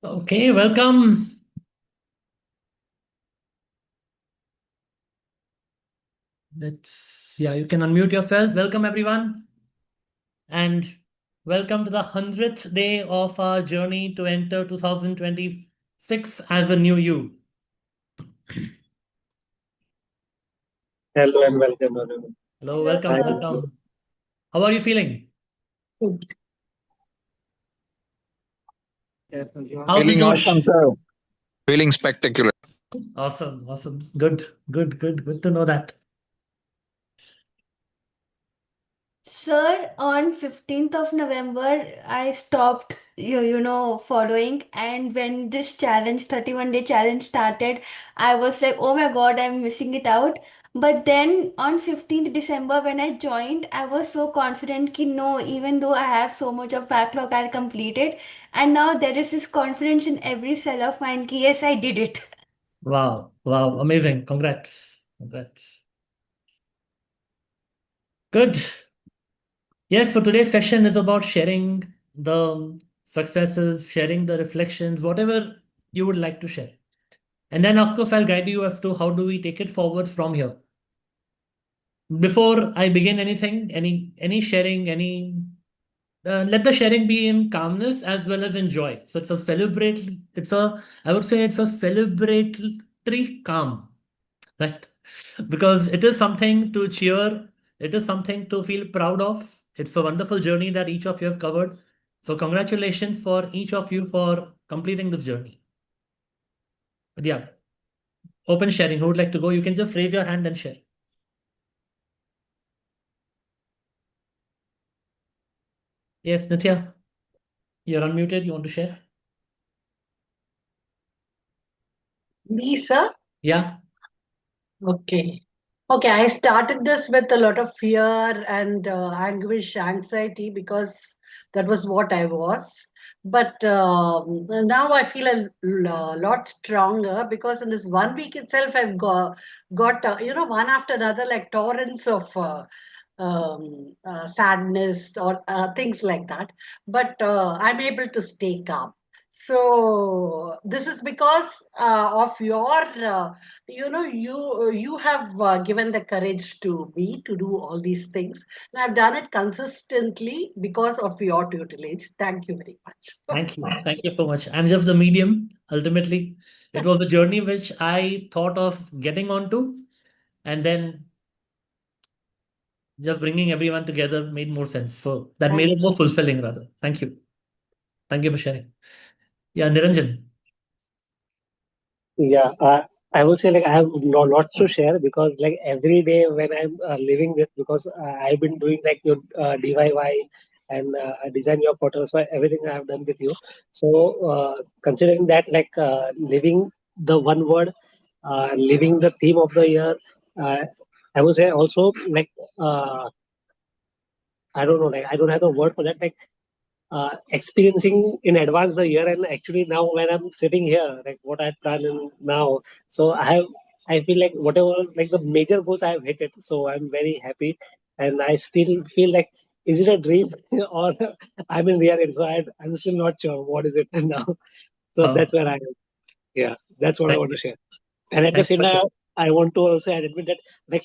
Okay, welcome. Yeah, you can unmute yourself. Welcome, everyone, and welcome to the 100th day of our journey to enter 2026 as a new you. Hello and welcome, everyone. Hello, Hello, welcome, Hi, sir. Nitya. welcome. How are you feeling? Yes, Sanjay. How's the Feeling awesome, Josh? sir. Feeling spectacular. Awesome, awesome. Good to know that. Sir, on 15th of November, I stopped, following. And when this challenge, 31-day challenge started, I was like, oh my God, I'm missing it out. But then on 15th December, when I joined, I was so confident ki no, even though I have so much of backlog, I'll complete it. And now there is this confidence in every cell of mine ki yes, I did it. Wow, wow, amazing. Congrats. Congrats. Good. Yes, so today's session is about sharing the successes, sharing the reflections, whatever you would like to share. And then, of course, I'll guide you as to how do we take it forward from here. Before I begin anything, any sharing, any let the sharing be in calmness as well as in joy. So it's a celebrate. I would say it's a celebratory calm, right? Because it is something to cheer. It is something to feel proud of. It's a wonderful journey that each of you have covered. So congratulations for each of you for completing this journey. But yeah, open sharing. Who would like to go? You can just raise your hand and share. Yes, Nithya, you're unmuted. You want to share? Me, sir? Yeah. Okay. Okay, I started this with a lot of fear and anguish, anxiety, because that was what I was. But now I feel a lot stronger because in this 1 week itself, I've got one after another, like torrents of sadness or things like that. But I'm able to stay calm. So this is because of your you have given the courage to me to do all these things, and I've done it consistently because of your tutelage. Thank you very much. Thank you. Thank you so much. I'm just the medium. Ultimately, it was a journey which I thought of getting onto, and then just bringing everyone together made more sense. So that made it Thanks. more fulfilling, rather. Thank you. Thank you for sharing. Yeah, Niranjan. Yeah, I would say like I have lots to share because like every day when I'm living with because I've been doing like your DIY and design your portal, so everything I have done with you. So considering that like living the one word, living the theme of the year, uh, I would say also like I don't know, like I don't have the word for that. Like experiencing in advance the year, and actually now when I'm sitting here, like what I've done and now, so I feel like whatever like the major goals I have hit it, so I'm very happy, and I still feel like is it a dream or I'm in reality? So I'm still not sure what is it now. So Oh, that's where I am. Yeah, that's what I thank want to you. share. And at the Thank same you. time, I want to also admit that like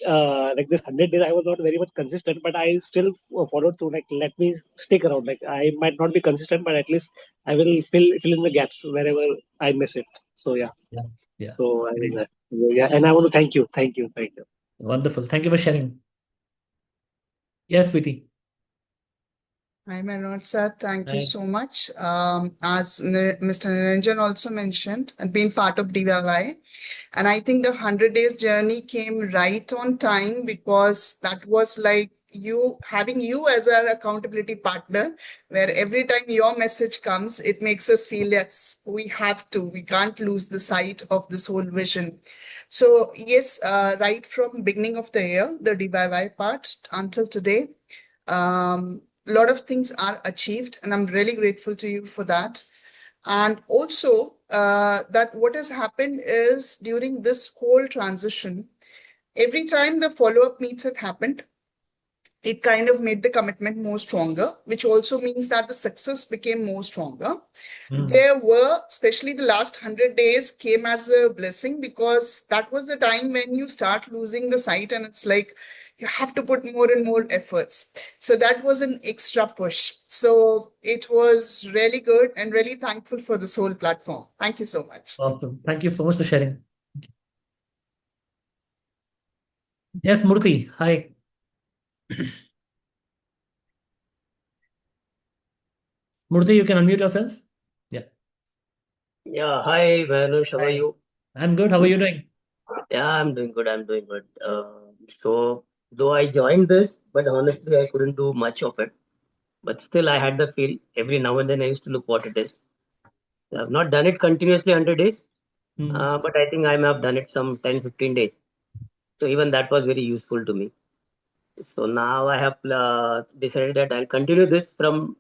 this 100 days, I was not very much consistent, but I still followed through. Like let me stick around. Like I might not be consistent, but at least I will fill in the gaps wherever I miss it. So yeah. Yeah, yeah. So I Great. will, yeah, and I want to thank you. Wonderful. Thank you for sharing. Yes, sweetie. Hi, Mehernosh sir. Thank you Right. so much. As Mr. Niranjan also mentioned, and being part of DIY, and I think the 100 days journey came right on time because that was like you having you as our accountability partner, where every time your message comes, it makes us feel yes, we can't lose the sight of this whole vision. So yes, right from beginning of the year, the DIY part until today, a lot of things are achieved, and I'm really grateful to you for that. And also, that what has happened is during this whole transition, every time the follow up meets had happened, it kind of made the commitment more stronger, which also means that the success became more stronger. There were, especially the last 100 days came as a blessing, because that was the time when you start losing the sight and it's like you have to put more and more efforts. So that was an extra push. So it was really good and really thankful for this whole platform. Thank you so much. Awesome. Thank you so much for sharing. Yes, Murthy. Hi. Murthy, you can unmute yourself. Yeah. Yeah, hi Mehernosh, how are Hi. you? I'm good. How are you doing? Yeah, I'm doing good. I'm doing good. So though I joined this, but honestly I couldn't do much of it. But still I had the feel every now and then I used to look what it is. I've not done it continuously 100 days, Hmm. but I think I may have done it some 10, 15 days. So even that was very useful to me. So now I have decided that I'll continue this from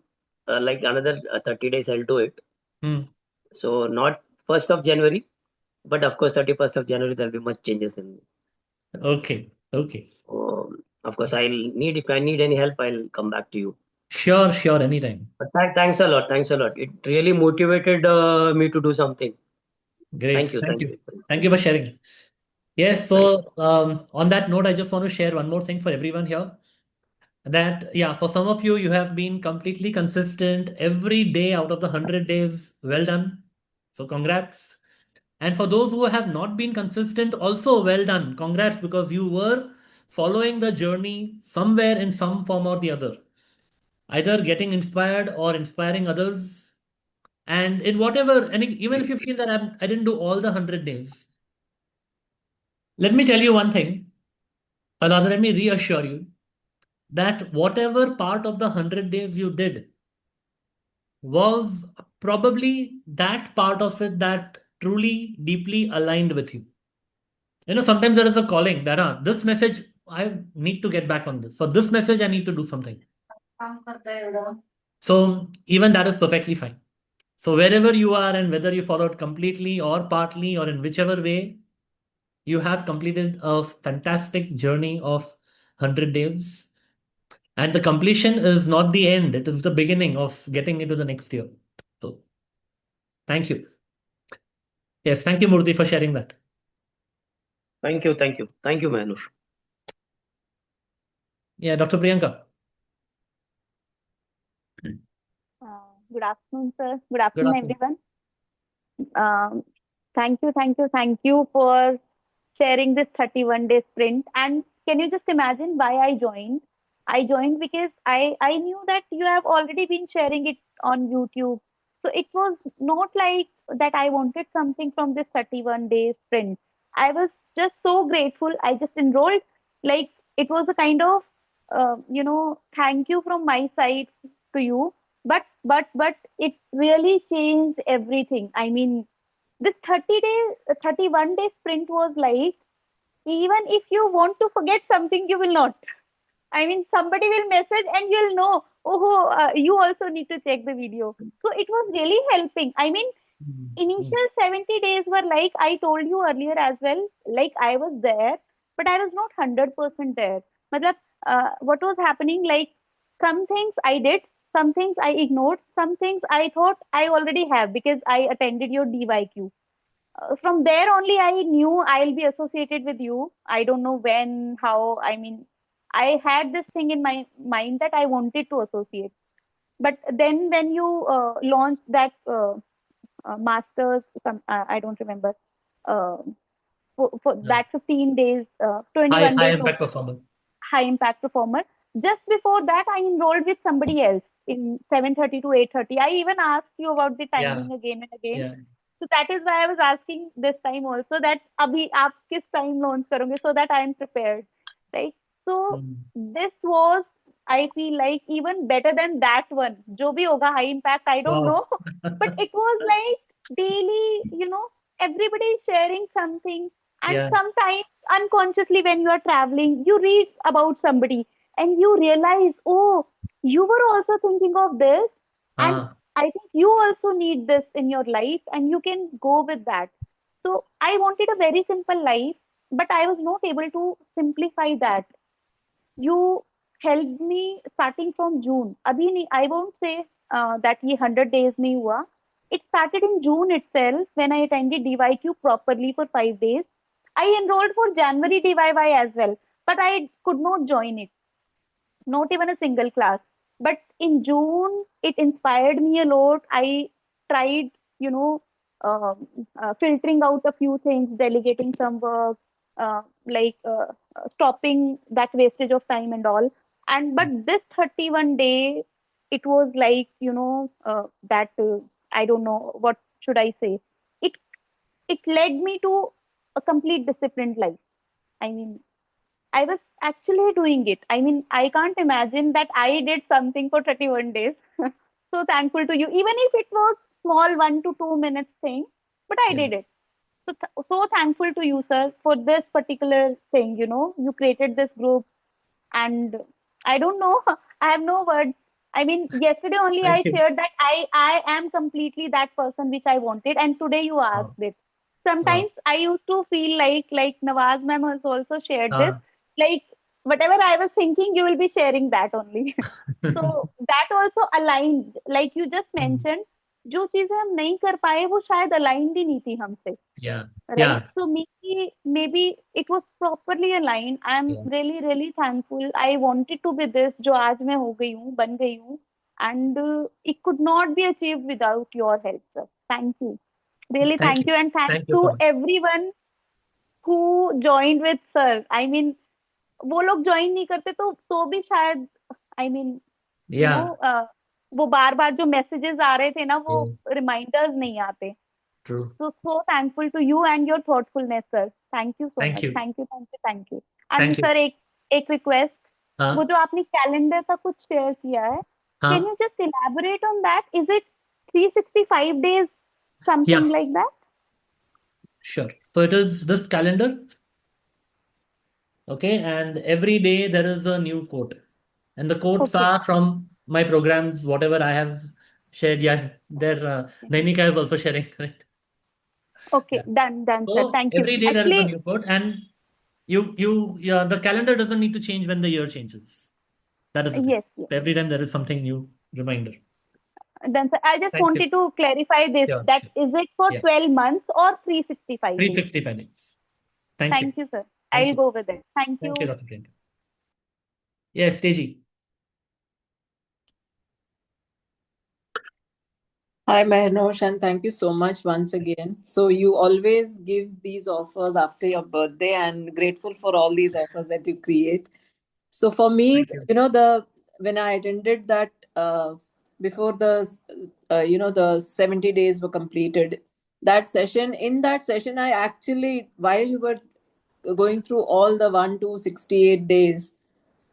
like another 30 days I'll do it. Hmm. So not 1st of January, but of course 31st of January there'll be much changes in me. Okay. Okay. Of course, if I need any help, I'll come back to you. Sure, sure. Anytime. But thanks a lot. Thanks a lot. It really motivated me to do something. Great. Thank you. Thank Thank you. you. Thank you for sharing. Yes. Thanks. So, on that note, I just want to share one more thing for everyone here. That, yeah, for some of you, you have been completely consistent every day out of the 100 days. Well done. So, congrats. And for those who have not been consistent, also well done. Congrats, because you were following the journey somewhere in some form or the other, either getting inspired or inspiring others. And in whatever, and even if you feel that I didn't do all the 100 days, let me tell you one thing, or rather, let me reassure you that whatever part of the 100 days you did was probably that part of it that truly deeply aligned with you. Sometimes there is a calling that this message, I need to get back on this. For this message, I need to do something. So even that is perfectly fine. So wherever you are and whether you followed completely or partly or in whichever way, you have completed a fantastic journey of 100 days. And the completion is not the end, it is the beginning of getting into the next year. So thank you. Yes, thank you, Murthy, for sharing that. Thank you. Thank you. Thank you, Manush. Yeah, Dr. Priyanka. Good afternoon, sir. Good Good afternoon, afternoon. everyone. Um, thank you for sharing this 31 day sprint. And can you just imagine why I joined? I joined because I knew that you have already been sharing it on YouTube. So it was not like that I wanted something from this 31 day sprint. I was just so grateful. I just enrolled. Like it was a kind of, thank you from my side to you. But it really changed everything. I mean, this 31 day sprint was like, even if you want to forget something, you will not. I mean, somebody will message and you'll know, oh, you also need to check the video. So it was really helping. I mean, Mhm. initial 70 days were like I told you earlier as well, like I was there, but I was not 100% there. Matlab, what was happening, like some things I did, some things I ignored, some things I thought I already have because I attended your DYQ. From there only I knew I'll be associated with you. I don't know when, how. I mean, I had this thing in my mind that I wanted to associate. But then when you launched that masters, I don't remember, uh, for Yeah. that 15 days, High 21 high day impact performer. high impact performer. Just before that, I enrolled with somebody else in 7:30 to 8:30. I even asked you about the Yeah. timing again and again. Yeah. So that is why I was asking this time also that abhi aap kis time launch karoge so that I am prepared, right? So Mm. this was, I feel like, even better than that one. Jo bhi hoga high impact, I don't Wow. know, but it was like daily, everybody is sharing something, and Yeah. sometimes unconsciously when you are traveling, you read about somebody and you realize, oh, you were also thinking of this, and Ah. I think you also need this in your life and you can go with that. So I wanted a very simple life, but I was not able to simplify that. You helped me starting from June. अभी नहीं, I won't say that ये 100 days में हुआ. It started in June itself when I attended DYQ properly for 5 days. I enrolled for January DYY as well, but I could not join it, not even a single class. But in June, it inspired me a lot. I tried, you know, filtering out a few things, delegating some work, stopping that wastage of time and all. And but this 31 day, it was like, that I don't know what should I say. It it led me to a complete disciplined life. I mean, I was actually doing it. I mean, I can't imagine that I did something for 31 days. So thankful to you, even if it was small 1 to 2 minutes thing, but I Yeah. did it. So thankful to you, sir, for this particular thing. You created this group, and I don't know. I have no words. I mean, yesterday only Thank I you. shared that I am completely that person which I wanted, and today you Wow. asked it. Wow. Sometimes I used to feel like Nawaz ma'am has also shared this, Uh, like whatever I was thinking, you will be sharing that only. So that also aligned, like you just mentioned, जो चीजें हम नहीं कर पाए वो शायद aligned ही नहीं थी हमसे. yeah. Right? Yeah. So maybe it was properly aligned. I'm Yeah. really really thankful. I wanted to be this जो आज मैं हो गई हूँ, बन गई हूँ, and it could not be achieved without your help, sir. Thank you. Really Thank thank you. you, and thanks Thank you to so much. everyone who joined with sir. I mean, वो लोग join नहीं करते तो भी शायद, I mean, you know Yeah. वो बार बार जो messages आ रहे थे ना, वो Yeah. रिमाइंडर्स नहीं आते. True. So thankful to you and your thoughtfulness, sir. Thank you so Thank much. you. Thank you, thank you, thank you. Thank And you. sir, एक request, वो हाँ जो आपने कैलेंडर का कुछ शेयर किया है, कैन हाँ you just elaborate on that? Is it 365 days, yeah, something like that? sure. So it is this calendar, okay, and every day there is a new quote, and the quotes Okay. are from my programs, whatever I have shared. Yeah, there. Nainika is also sharing, right? Okay, Yeah. done, sir. So Thank you. every day there is a Actually, new quote, and yeah, the calendar doesn't need to change when the year changes. That is the thing. yes, yes. Every time there is something new reminder. Then, sir, I just Thank you. wanted to clarify this, Sure, that sure. is it for Yeah, 12 months or 365 days? 365 days. Thank you. Thank you, sir. Thank I'll you. go with it. Thank Thank you, you. Dr. Priyanka. Yes, Teji. Hi, Mehernosh, and thank you so much once again. So you always give these offers after your birthday, and grateful for all these offers that you create. So for me, Thank you. the when I attended that before the 70 days were completed, that session, in that session, I actually, while you were going through all the 1 to 68 days,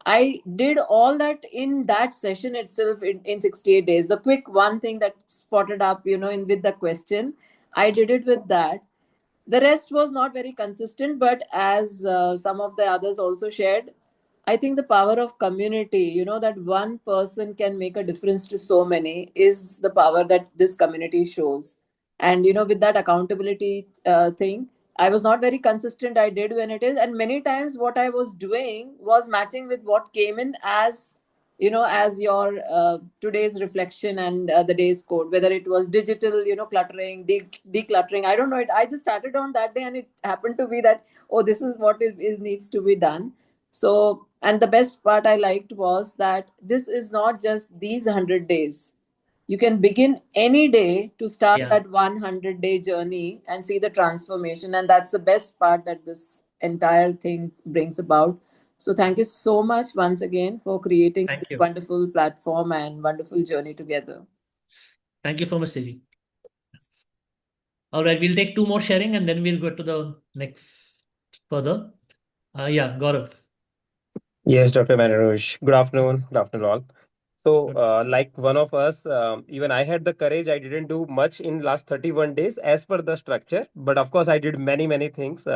I did all that in that session itself in 68 days. The quick one thing that spotted up, in with the question, I did it with that. The rest was not very consistent, but as some of the others also shared, I think the power of community, that one person can make a difference to so many, is the power that this community shows. And, with that accountability thing, I was not very consistent. I did when it is. And many times what I was doing was matching with what came in as your today's reflection and the day's code, whether it was digital, cluttering, decluttering. I don't know it. I just started on that day, and it happened to be that, oh, this is what is needs to be done. So, and the best part I liked was that this is not just these 100 days. You can begin any day to start Yeah. that 100-day journey and see the transformation. And that's the best part that this entire thing brings about. So, thank you so much once again for creating Thank this you. wonderful platform and wonderful journey together. Thank you so much, Teji. All right, we'll take two more sharing and then we'll go to the next further. Yeah, Gaurav. Yes, Dr. Mehernosh. Good afternoon. Good afternoon, all. So, Good. like one of us, even I had the courage. I didn't do much in last 31 days as per the structure, but of course, I did many, many things.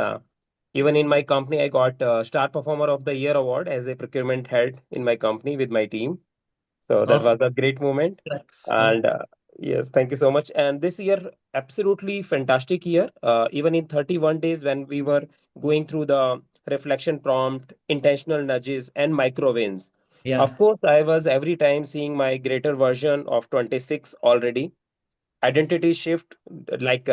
Even in my company, I got Star Performer of the Year award as a procurement head in my company with my team. So that Awesome. was a great moment. Thanks. And yes, thank you so much. And this year, absolutely fantastic year. Even in 31 days, when we were going through the reflection prompt, intentional nudges, and micro wins. Yeah. Of course, I was every time seeing my greater version of 26 already. Identity shift, like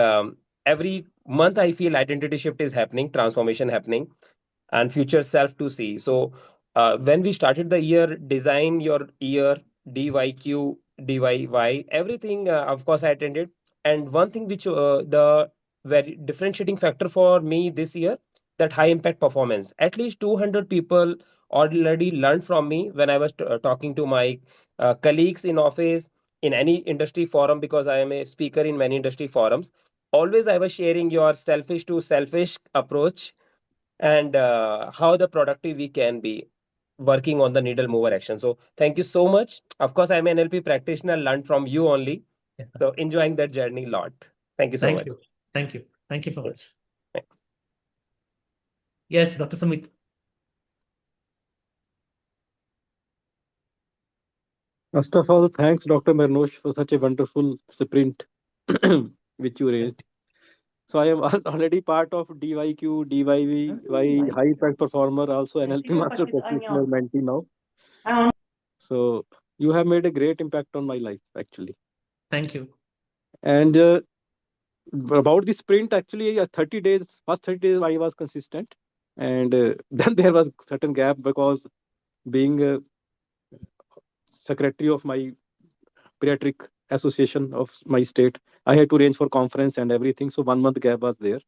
every month, I feel identity shift is happening, transformation happening, and future self to see. So, when we started the year, design your year, DYQ, DYY, everything, of course, I attended. And one thing which the very differentiating factor for me this year, that high impact performance. At least 200 people already learned from me when I was talking to my colleagues in office, in any industry forum, because I am a speaker in many industry forums. Always I was sharing your selfish to selfish approach, and how the productive we can be working on the needle mover action. So thank you so much. Of course, I'm an NLP practitioner, learned from you only. Yeah. So enjoying that journey a lot. Thank you so Thank much. you. Thank you. Thank you so Yes, much. thanks. Yes, Dr. Sumit. First of all, thanks, Dr. Mehernosh, for such a wonderful sprint which you raised. So I am already part of DYQ, DYV, High Impact Performer, also NLP Master Practitioner Mentee now. So you have made a great impact on my life, actually. Thank you. And about the sprint, actually, 30 days, first 30 days, I was consistent. And then there was certain gap because being secretary of my pediatric association of my state, I had to arrange for conference and everything. So 1 month gap was there.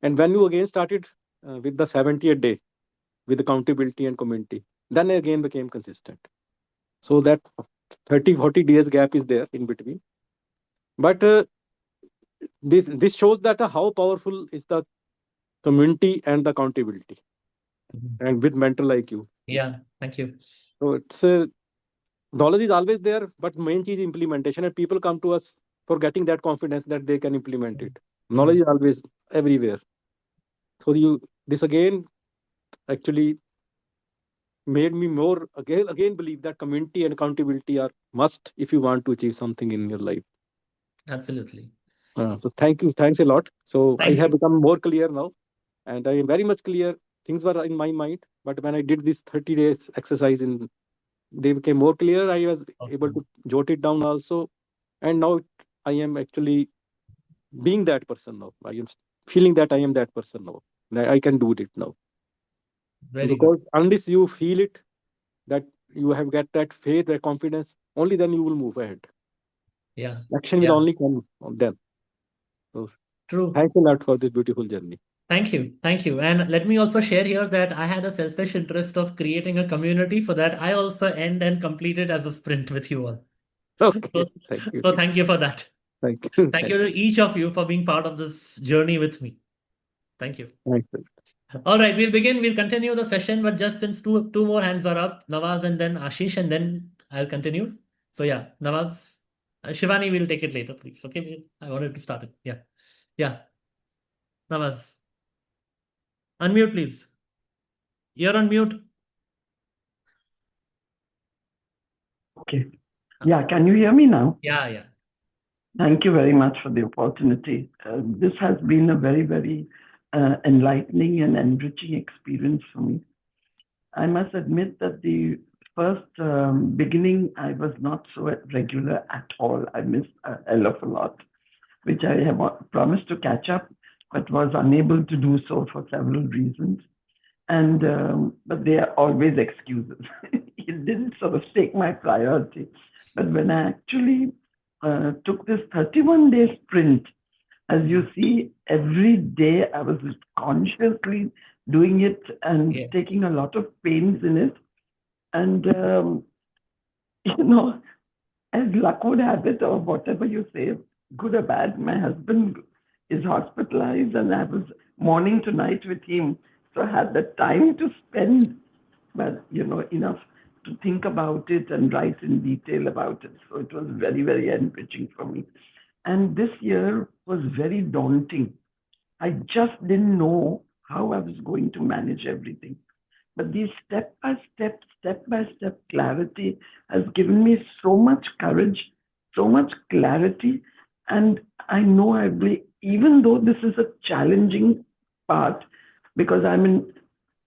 And when you again started with the 70th day with accountability and community, then I again became consistent. So that 30-40 days gap is there in between. But this shows that how powerful is the community and the accountability, and with mental IQ. Yeah, thank you. So it's knowledge is always there, but main cheese is implementation, and people come to us for getting that confidence that they can implement it. Knowledge is always everywhere. So this again actually made me more again believe that community and accountability are must if you want to achieve something in your life. Absolutely. So thanks a lot. So I Thank have you. become more clear now, and I am very much clear. Things were in my mind, but when I did this 30 days exercise, they became more clear. I was able Awesome. to jot it down also, and now I am actually being that person now. I am feeling that I am that person now. I can do it now. Very good. Because unless you feel it, that you have got that faith, that confidence, only then you will move ahead. Yeah. Action will Yeah. only come then. So True. thanks a lot for this beautiful journey. Thank you. Thank you. And let me also share here that I had a selfish interest of creating a community so that I also end and complete it as a sprint with you all. Okay, So, thank you. so thank you for that. Thank you. Thank you to each of you for being part of this journey with me. Thank you. Thanks. All right, we'll begin. We'll continue the session, but just since two more hands are up, Nawaz and then Ashish, and then I'll continue. So yeah, Nawaz, Shivani will take it later, please. Okay, I wanted to start it. Yeah, yeah, Nawaz, unmute, please. You're on mute. Okay. Yeah, can you hear me now? Yeah, yeah. Thank you very much for the opportunity. This has been a very, very enlightening and enriching experience for me. I must admit that the first beginning, I was not so regular at all. I missed a hell of a lot, which I have promised to catch up, but was unable to do so for several reasons. And but they are always excuses. It didn't sort of take my priority. But when I actually took this 31-day sprint, as you see, every day I was consciously doing it and Yes. taking a lot of pains in it. And, you know, as luck would have it, or whatever you say, good or bad, my husband is hospitalized and I was morning to night with him. So I had the time to spend, but, you know, enough to think about it and write in detail about it. So it was very, very enriching for me. And this year was very daunting. I just didn't know how I was going to manage everything. But the step by step clarity has given me so much courage, so much clarity. And I know I will, even though this is a challenging part, because I'm in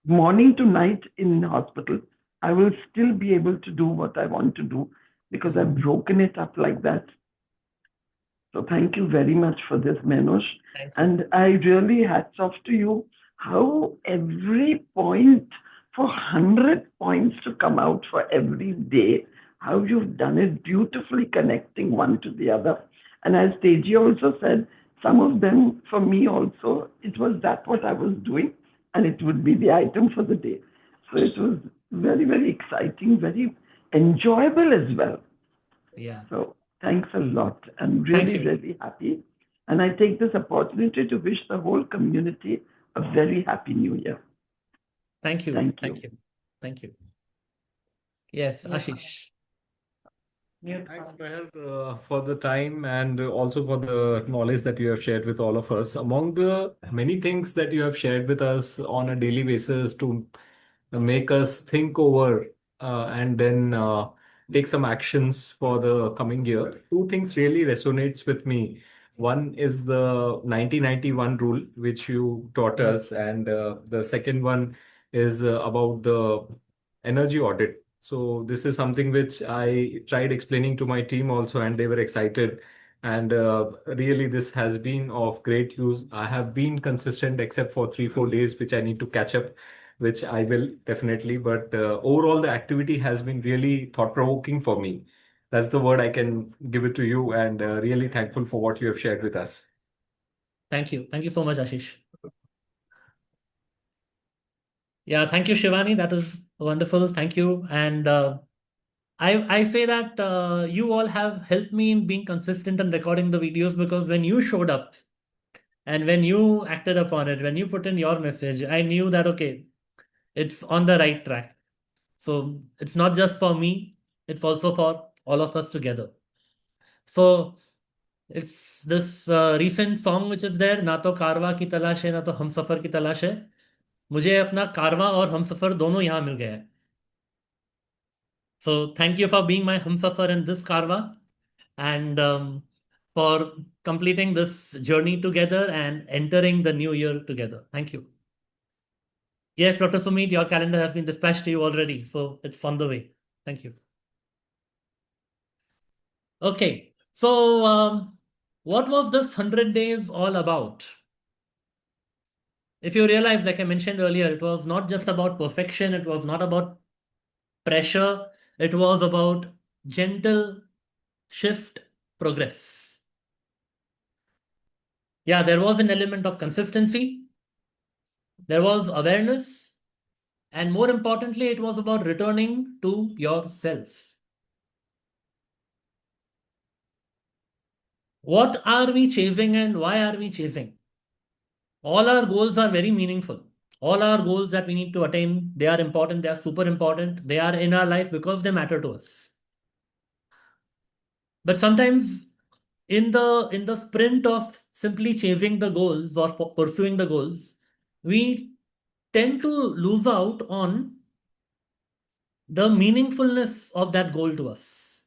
morning to night in hospital, I will still be able to do what I want to do because I've broken it up like that. So thank you very much for this, Mehernosh. Thank you. And I really hats off to you. How every point for 100 points to come out for every day, how you've done it beautifully connecting one to the other. And as Teji also said, some of them for me also, it was that what I was doing and it would be the item for the day. So it was very, very exciting, very enjoyable as well. Yeah. So thanks a lot. I'm Thank really, you. really happy. And I take this opportunity to wish the whole community a very happy new year. Thank you. Thank Thank you. you. Thank you. Yes, Ashish. Thanks, Meher, for the time and also for the knowledge that you have shared with all of us. Among the many things that you have shared with us on a daily basis to make us think over and then take some actions for the coming year, two things really resonates with me. One is the 1991 rule, which you taught us, and the second one is about the energy audit. So this is something which I tried explaining to my team also, and they were excited. And really, this has been of great use. I have been consistent except for 3, 4 days, which I need to catch up, which I will definitely. But overall, the activity has been really thought-provoking for me. That's the word I can give it to you, and really thankful for what you have shared with us. Thank you. Thank you so much, Ashish. Yeah, thank you, Shivani. That was wonderful. Thank you. And I say that you all have helped me in being consistent and recording the videos because when you showed up and when you acted upon it, when you put in your message, I knew that, okay, it's on the right track. So it's not just for me, it's also for all of us together. So it's this recent song which is there, ना तो कारवा की तलाश है ना तो हम सफर की तलाश है, मुझे अपना कारवा और हम सफर दोनों यहाँ मिल गया है. So thank you for being my humsafar in this karwa and for completing this journey together and entering the new year together. Thank you. Yes, Dr. Sumit, your calendar has been dispatched to you already, so it's on the way. Thank you. Okay, so what was this 100 days all about? If you realize, like I mentioned earlier, it was not just about perfection, it was not about pressure, it was about gentle shift progress. Yeah, there was an element of consistency, there was awareness, and more importantly, it was about returning to yourself. What are we chasing and why are we chasing? All our goals are very meaningful. All our goals that we need to attain, they are important, they are super important, they are in our life because they matter to us. But sometimes in the sprint of simply chasing the goals or pursuing the goals, we tend to lose out on the meaningfulness of that goal to us.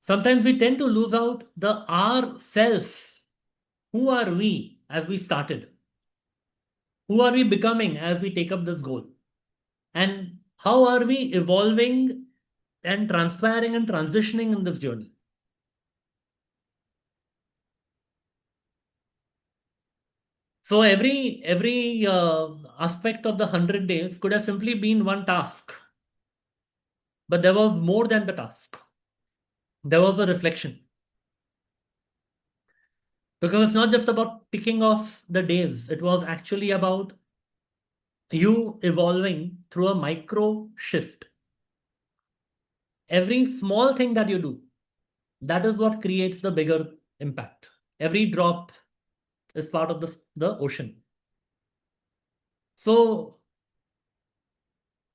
Sometimes we tend to lose out the ourself. Who are we as we started? Who are we becoming as we take up this goal? And how are we evolving and transpiring and transitioning in this journey? So every aspect of the 100 days could have simply been one task, but there was more than the task. There was a reflection. Because it's not just about ticking off the days, it was actually about you evolving through a micro shift. Every small thing that you do, that is what creates the bigger impact. Every drop is part of the ocean. So,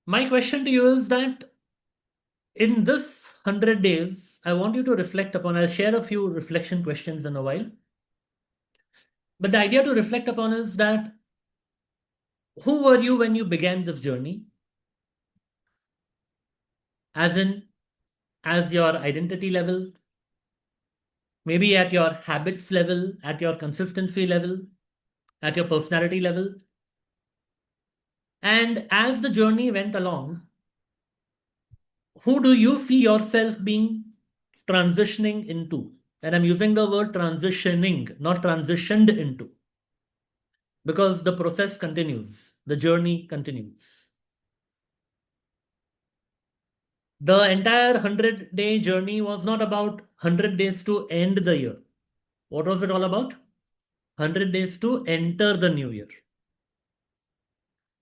my question to you is that in this 100 days, I want you to reflect upon, I'll share a few reflection questions in a while. But the idea to reflect upon is that who were you when you began this journey? As in, as your identity level, maybe at your habits level, at your consistency level, at your personality level. And as the journey went along, who do you see yourself being transitioning into? And I'm using the word transitioning, not transitioned into, because the process continues, the journey continues. The entire 100-day journey was not about 100 days to end the year. What was it all about? 100 days to enter the new year.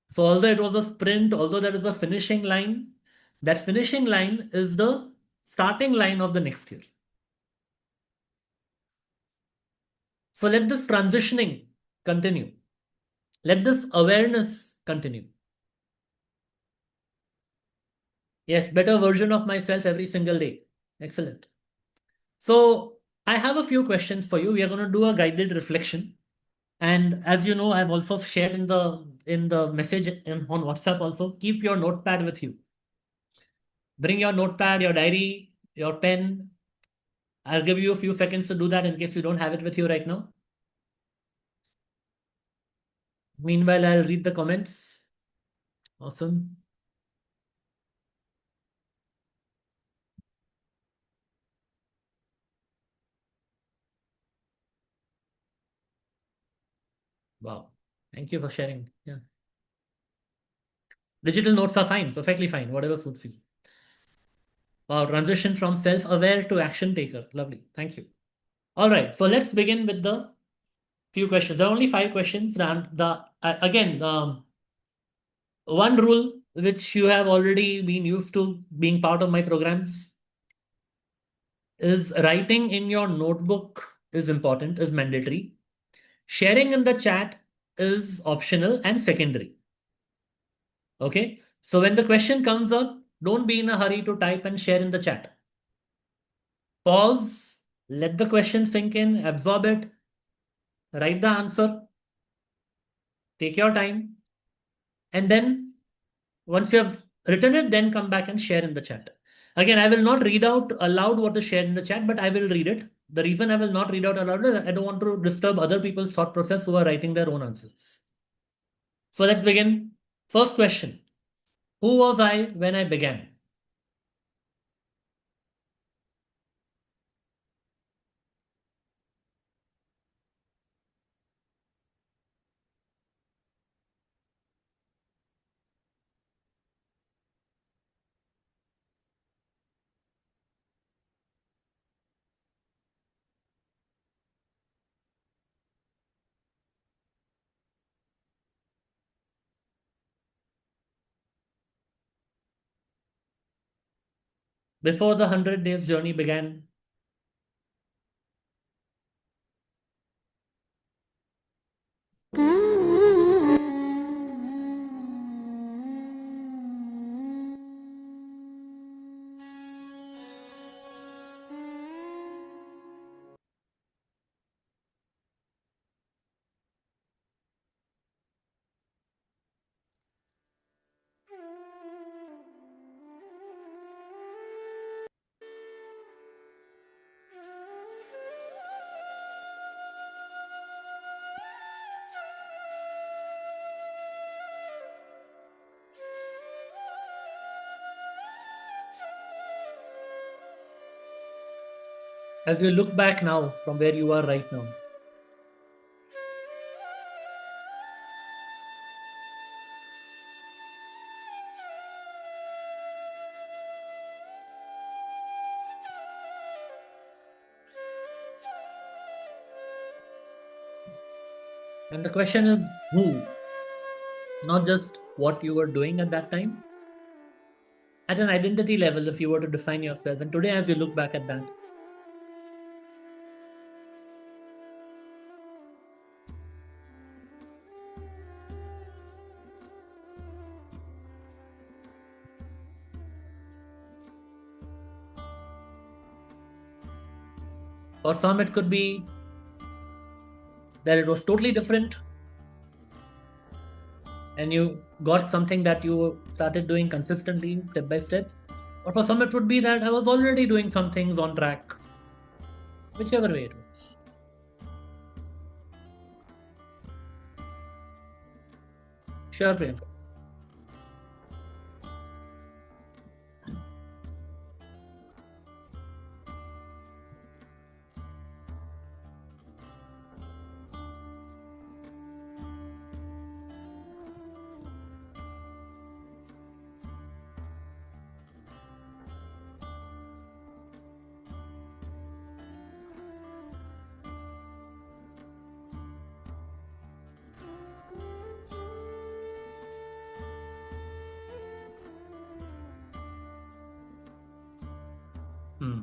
So, although it was a sprint, although there is a finishing line, that finishing line is the starting line of the next year. So, let this transitioning continue. Let this awareness continue. Yes, better version of myself every single day. Excellent. So, I have a few questions for you. We are going to do a guided reflection. And as you know, I've also shared in the message on WhatsApp also, keep your notepad with you. Bring your notepad, your diary, your pen. I'll give you a few seconds to do that in case you don't have it with you right now. Meanwhile, I'll read the comments. Awesome. Wow. Thank you for sharing. Yeah. Digital notes are fine, perfectly fine, whatever suits you. Wow, transition from self-aware to action taker. Lovely. Thank you. All right, so let's begin with the few questions. There are only 5 questions. Again, one rule which you have already been used to being part of my programs is writing in your notebook is important, is mandatory. Sharing in the chat is optional and secondary. Okay, so when the question comes up, don't be in a hurry to type and share in the chat. Pause, let the question sink in, absorb it, write the answer, take your time, and then once you have written it, then come back and share in the chat. Again, I will not read out aloud what is shared in the chat, but I will read it. The reason I will not read out aloud is I don't want to disturb other people's thought process who are writing their own answers. So let's begin. First question. Who was I when I began? Before the 100 days journey began, as you look back now from where you are right now, and the question is who, not just what you were doing at that time. At an identity level, if you were to define yourself, and today as you look back at that, for some it could be that it was totally different and you got something that you started doing consistently step by step. Or for some it would be that I was already doing some things on track, whichever way it was. Sure, Priyanka. Hmm.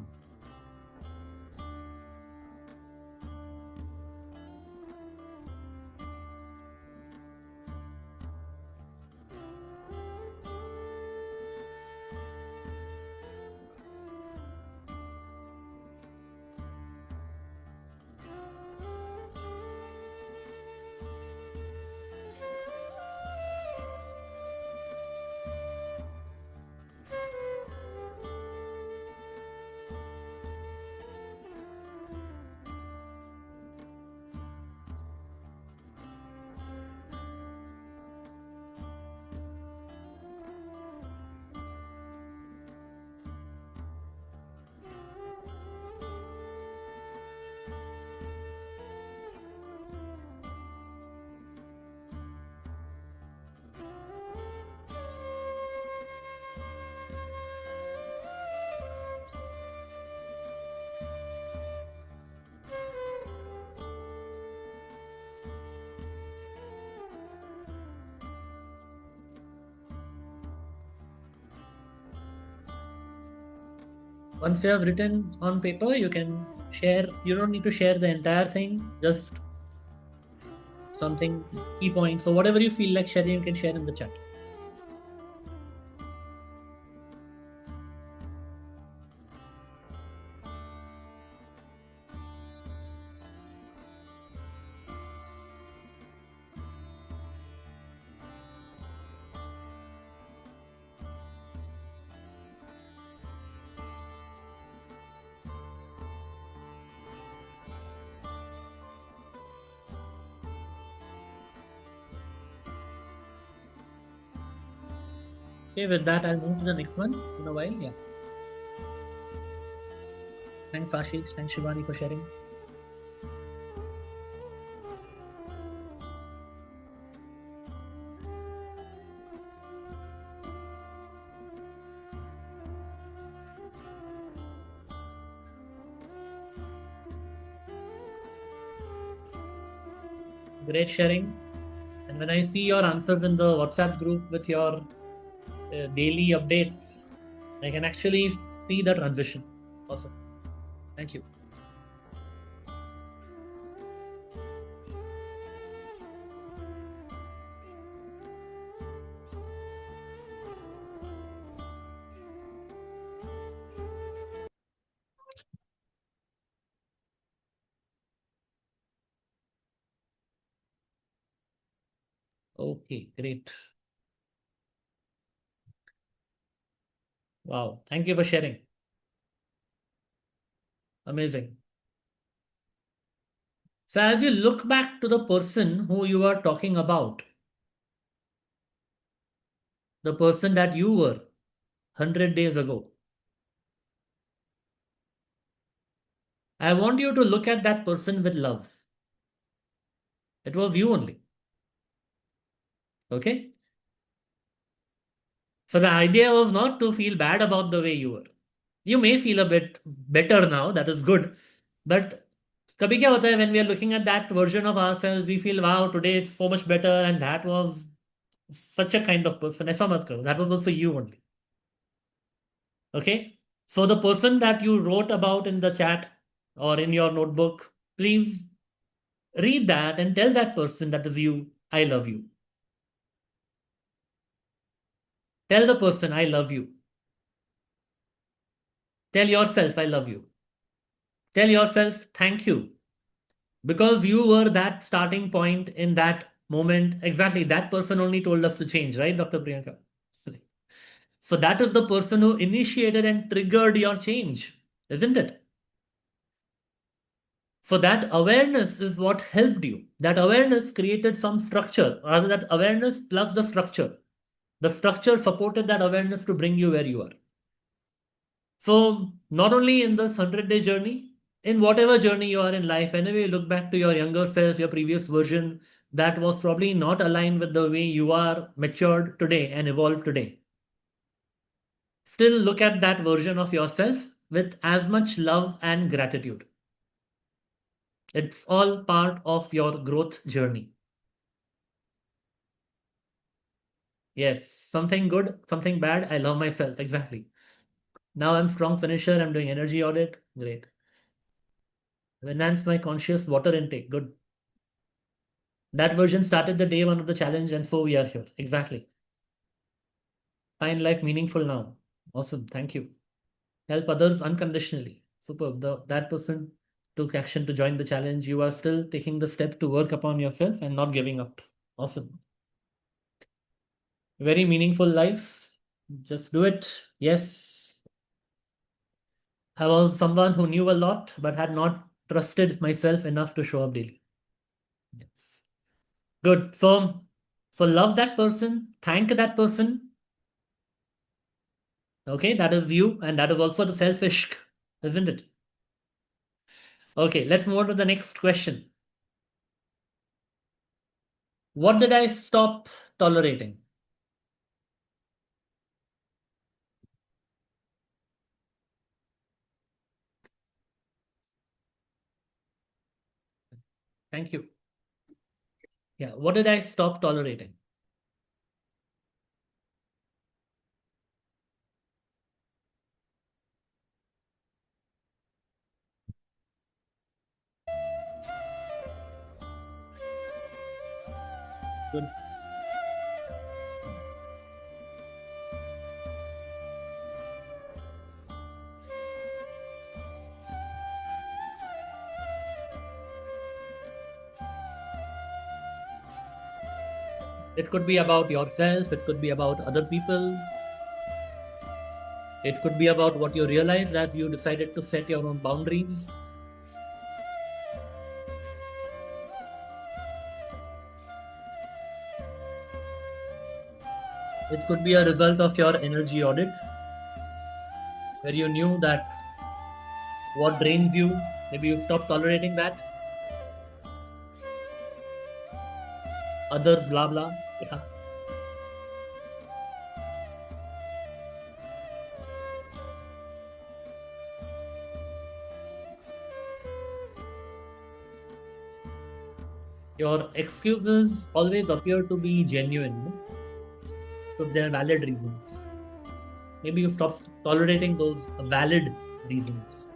Once you have written on paper, you can share. You don't need to share the entire thing, just something, key points. So whatever you feel like sharing, you can share in the chat. Okay, with that, I'll move to the next one in a while. Yeah. Thanks, Ashish. Thanks, Shivani, for sharing. Great sharing. And when I see your answers in the WhatsApp group with your daily updates, I can actually see the transition. Awesome. Thank you. Okay, great. Wow. Thank you for sharing. Amazing. So, as you look back to the person who you are talking about, the person that you were 100 days ago, I want you to look at that person with love. It was you only. Okay? So, the idea was not to feel bad about the way you were. You may feel a bit better now, that is good. But कभी क्या होता है when we are looking at that version of ourselves, we feel, wow, today it's so much better, and that was such a kind of person. ऐसा मत करो. That was also you only. Okay? So the person that you wrote about in the chat or in your notebook, please read that and tell that person that is you, I love you. Tell the person, I love you. Tell yourself, I love you. Tell yourself, thank you. Because you were that starting point in that moment. Exactly. That person only told us to change, right, Dr. Priyanka? So that is the person who initiated and triggered your change, isn't it? So that awareness is what helped you. That awareness created some structure, rather that awareness plus the structure. The structure supported that awareness to bring you where you are. So not only in this 100-day journey, in whatever journey you are in life, whenever you look back to your younger self, your previous version, that was probably not aligned with the way you are matured today and evolved today. Still look at that version of yourself with as much love and gratitude. It's all part of your growth journey. Yes, something good, something bad. I love myself. Exactly. Now I'm strong finisher. I'm doing energy audit. Great. Enhance my conscious water intake. Good. That version started the day one of the challenge, and so we are here. Exactly. Find life meaningful now. Awesome. Thank you. Help others unconditionally. Superb. That person took action to join the challenge. You are still taking the step to work upon yourself and not giving up. Awesome. Very meaningful life. Just do it. Yes. I was someone who knew a lot but had not trusted myself enough to show up daily. Yes. Good. So love that person, thank that person. Okay, that is you, and that is also the selfish, isn't it? Okay, let's move on to the next question. What did I stop tolerating? Thank you. Yeah, what did I stop tolerating? Good. It could be about yourself, it could be about other people, it could be about what you realized as you decided to set your own boundaries. It could be a result of your energy audit, where you knew that what drains you, maybe you stop tolerating that. Others, blah, blah. Yeah. Your excuses always appear to be genuine because they are valid reasons. Maybe you stop tolerating those valid reasons.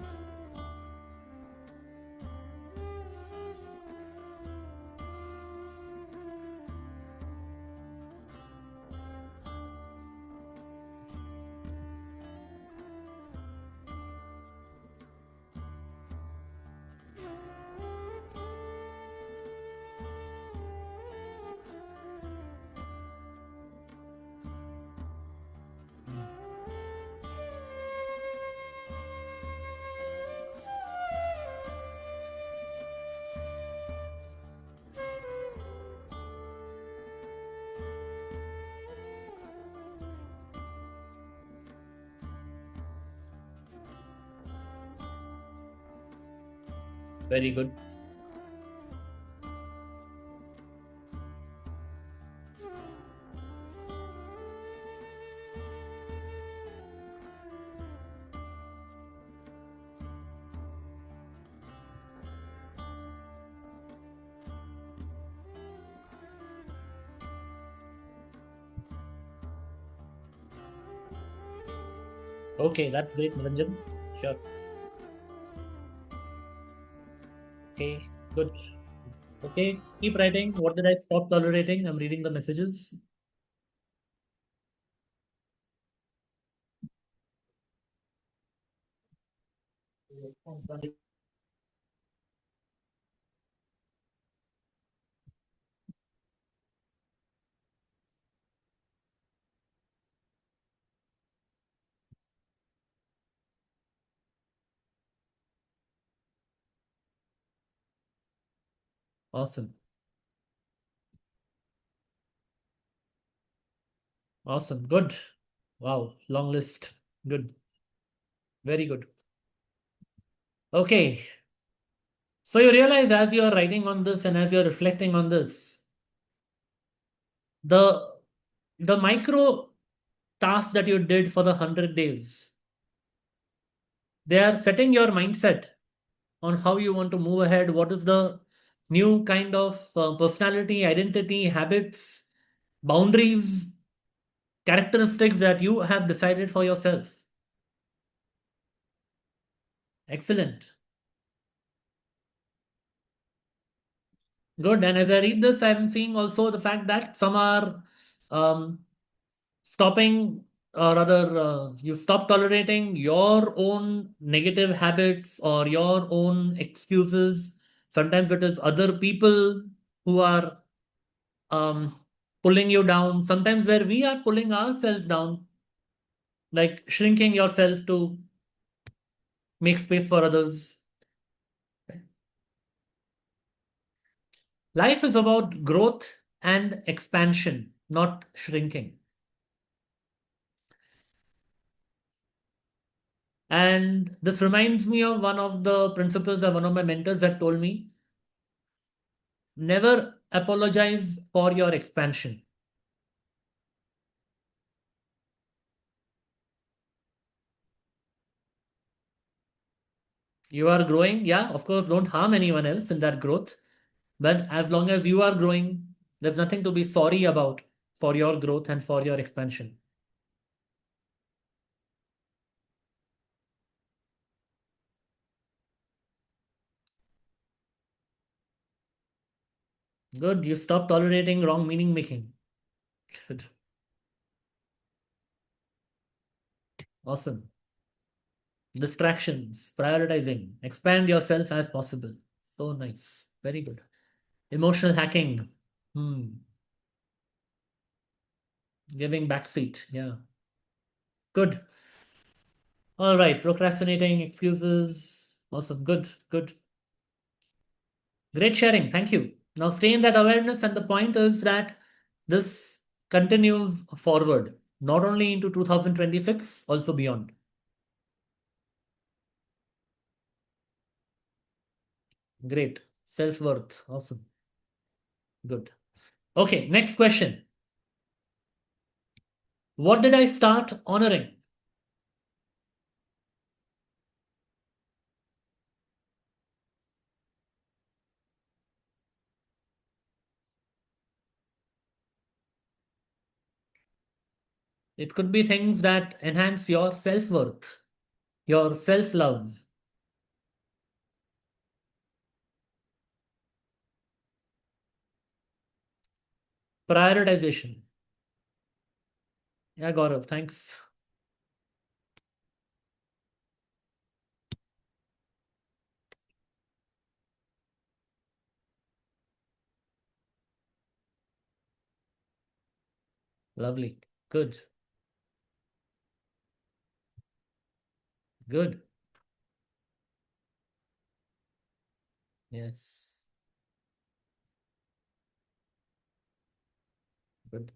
Very good. Okay, that's great, Niranjan. Sure. Okay, good. Okay, keep writing. What did I stop tolerating? I'm reading the messages. Awesome. Awesome. Good. Wow. Long list. Good. Very good. Okay. So you realize as you are writing on this and as you're reflecting on this, the the micro tasks that you did for the 100 days, they are setting your mindset on how you want to move ahead. What is the new kind of personality, identity, habits, boundaries, characteristics that you have decided for yourself. Excellent. Good. And as I read this, I'm seeing also the fact that some are um, stopping, or rather, you stop tolerating your own negative habits or your own excuses. Sometimes it is other people who are um, pulling you down. Sometimes where we are pulling ourselves down, like shrinking yourself to make space for others. Life is about growth and expansion, not shrinking. And this reminds me of one of the principles that one of my mentors had told me: never apologize for your expansion. You are growing, yeah, of course, don't harm anyone else in that growth. But as long as you are growing, there's nothing to be sorry about for your growth and for your expansion. Good. You stop tolerating wrong meaning making. Good. Awesome. Distractions, prioritizing, expand yourself as possible. So nice. Very good. Emotional hacking. Giving backseat. Yeah. Good. All right. Procrastinating, excuses. Awesome. Good. Good. Great sharing. Thank you. Now stay in that awareness. And the point is that this continues forward, not only into 2026, also beyond. Great. Self-worth. Awesome. Good. Okay. Next question. What did I start honoring? It could be things that enhance your self-worth, your self-love, prioritization. Yeah, Gaurav, thanks. Lovely. Good. Good. Yes. Good.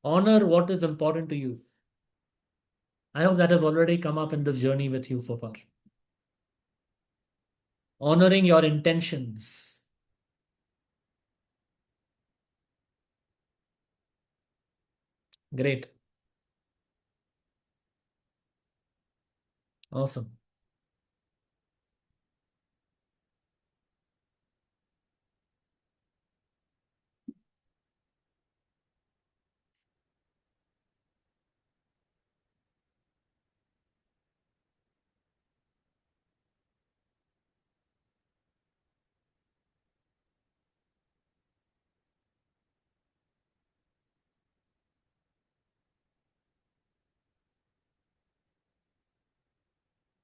Honor what is important to you. I hope that has already come up in this journey with you so far. Honoring your intentions. Great. Awesome.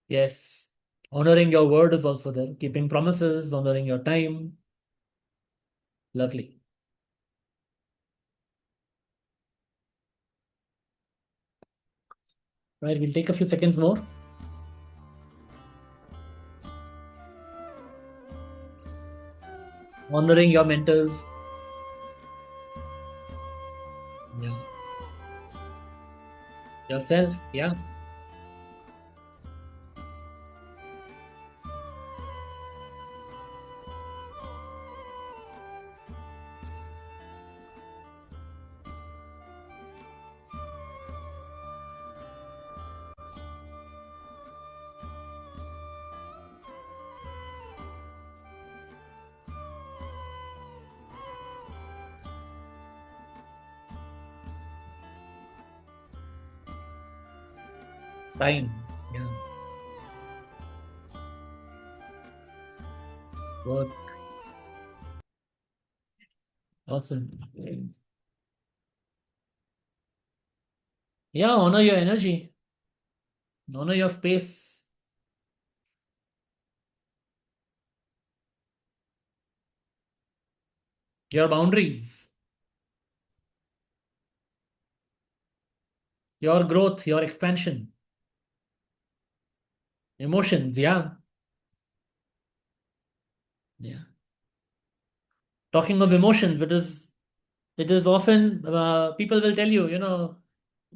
Yes. Honoring your word is also there. Keeping promises, honoring your time. Lovely. Right, we'll take a few seconds more. Honoring your mentors. Yeah. Yourself. Yeah. Time. Yeah. Work. Awesome. Yeah, honor your energy. Honor your space. Your boundaries. Your growth, your expansion. Emotions. Yeah. Yeah. Talking of emotions, it is often people will tell you,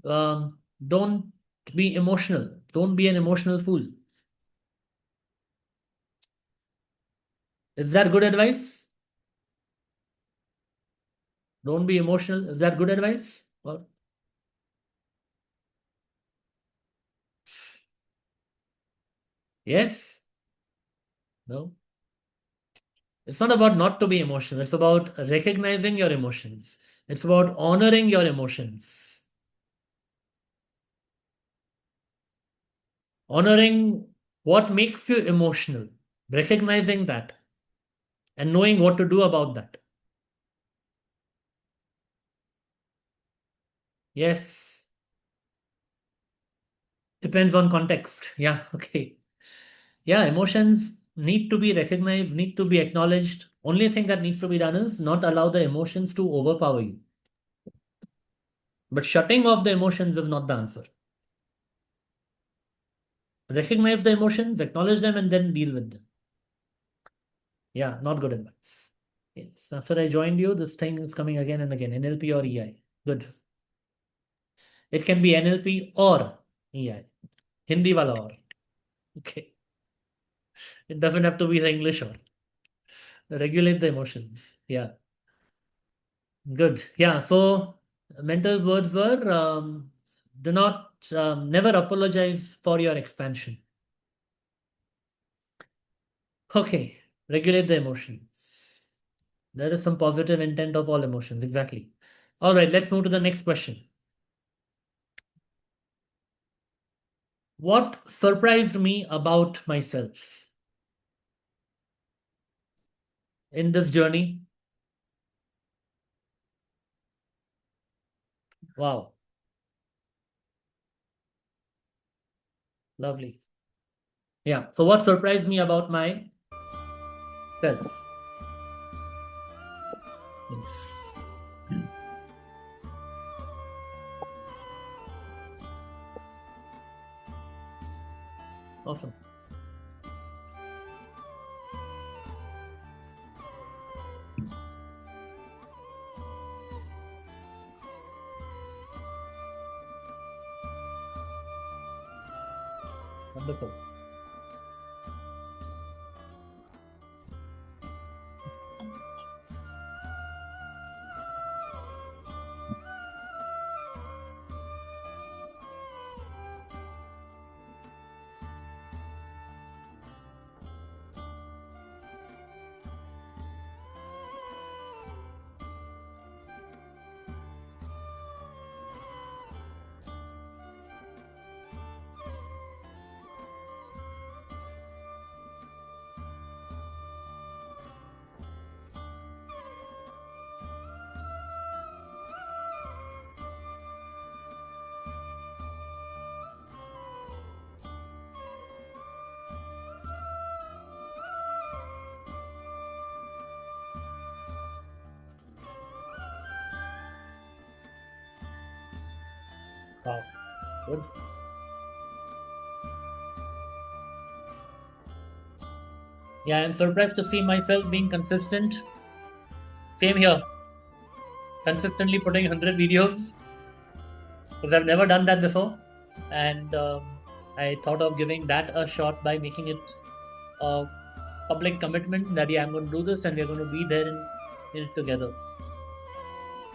don't be emotional. Don't be an emotional fool. Is that good advice? Don't be emotional. Is that good advice? Or yes? No? It's not about not to be emotional. It's about recognizing your emotions. It's about honoring your emotions. Honoring what makes you emotional. Recognizing that and knowing what to do about that. Yes. Depends on context. Yeah, okay. Yeah, emotions need to be recognized, need to be acknowledged. Only thing that needs to be done is not allow the emotions to overpower you. But shutting off the emotions is not the answer. Recognize the emotions, acknowledge them, and then deal with them. Yeah, not good advice. Yes. After I joined you, this thing is coming again and again. NLP or EI. Good. It can be NLP or EI. Hindi wala or. Okay. It doesn't have to be the English or. Regulate the emotions. Yeah. Good. Yeah. So mental words were do not never apologize for your expansion. Okay. Regulate the emotions. There is some positive intent of all emotions. Exactly. All right. Let's move to the next question. What surprised me about myself in this journey? Wow. Lovely. Yeah. So what surprised me about myself? Yes. Awesome. Wonderful. Wow. Good. Yeah, I'm surprised to see myself being consistent. Same here. Consistently putting 100 videos because I've never done that before. And I thought of giving that a shot by making it a public commitment that, yeah, I'm going to do this and we're going to be there in it together.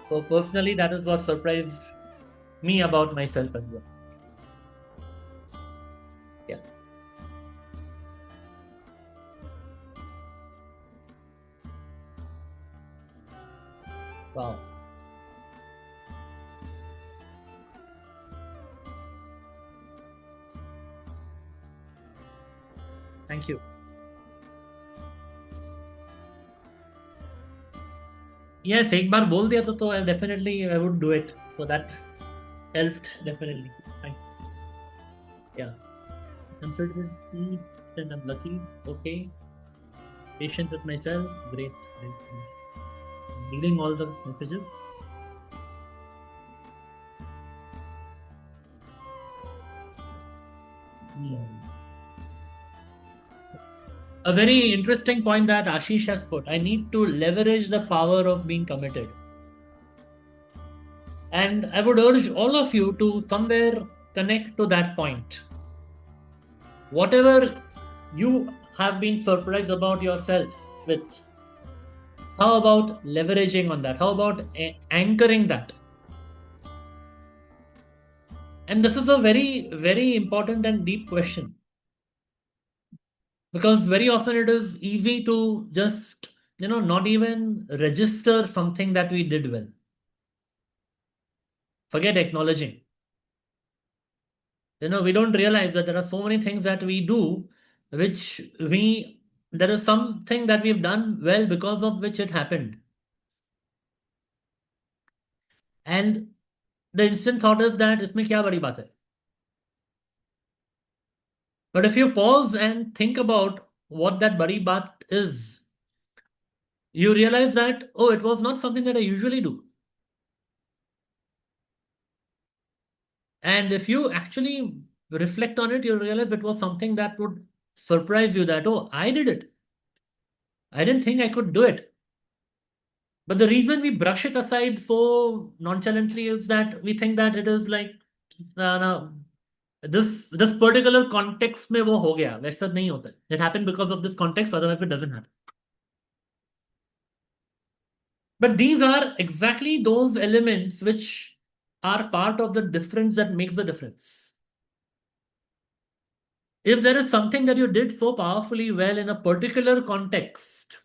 So, personally, that is what surprised me about myself as well. Yeah. Wow. Thank you. Yes, एक बार बोल दिया तो definitely I would do it. So that helped definitely. Thanks. Yeah. Uncertainty, then I'm lucky. Okay. Patient with myself. Great. Great. Great. Reading all the messages. A very interesting point that Ashish has put. I need to leverage the power of being committed. And I would urge all of you to somewhere connect to that point. Whatever you have been surprised about yourself with, how about leveraging on that? How about anchoring that? And this is a very, very important and deep question. Because very often it is easy to just, not even register something that we did well. Forget acknowledging. We don't realize that there are so many things that we do, which there is something that we've done well because of which it happened. And the instant thought is that इसमें क्या बड़ी बात है? But if you pause and think about what that badi baat is, you realize that, oh, it was not something that I usually do. And if you actually reflect on it, you'll realize it was something that would surprise you that, oh, I did it. I didn't think I could do it. But the reason we brush it aside so nonchalantly is that we think that it is like, no, this particular context में वो हो गया, वैसा नहीं होता. It happened because of this context, otherwise it doesn't happen. But these are exactly those elements which are part of the difference that makes the difference. If there is something that you did so powerfully well in a particular context,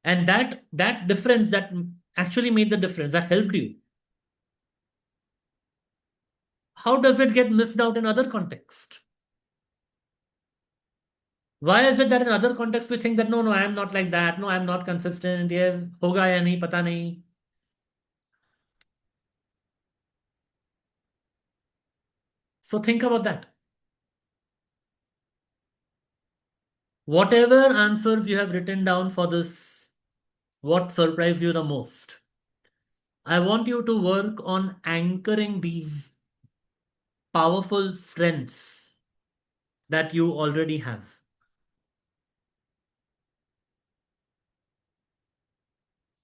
and that difference that actually made the difference, that helped you, how does it get missed out in other contexts? Why is it that in other contexts we think that no, I am not like that, no, I am not consistent, ये होगा या नहीं पता नहीं. So think about that. Whatever answers you have written down for this, what surprised you the most? I want you to work on anchoring these powerful strengths that you already have.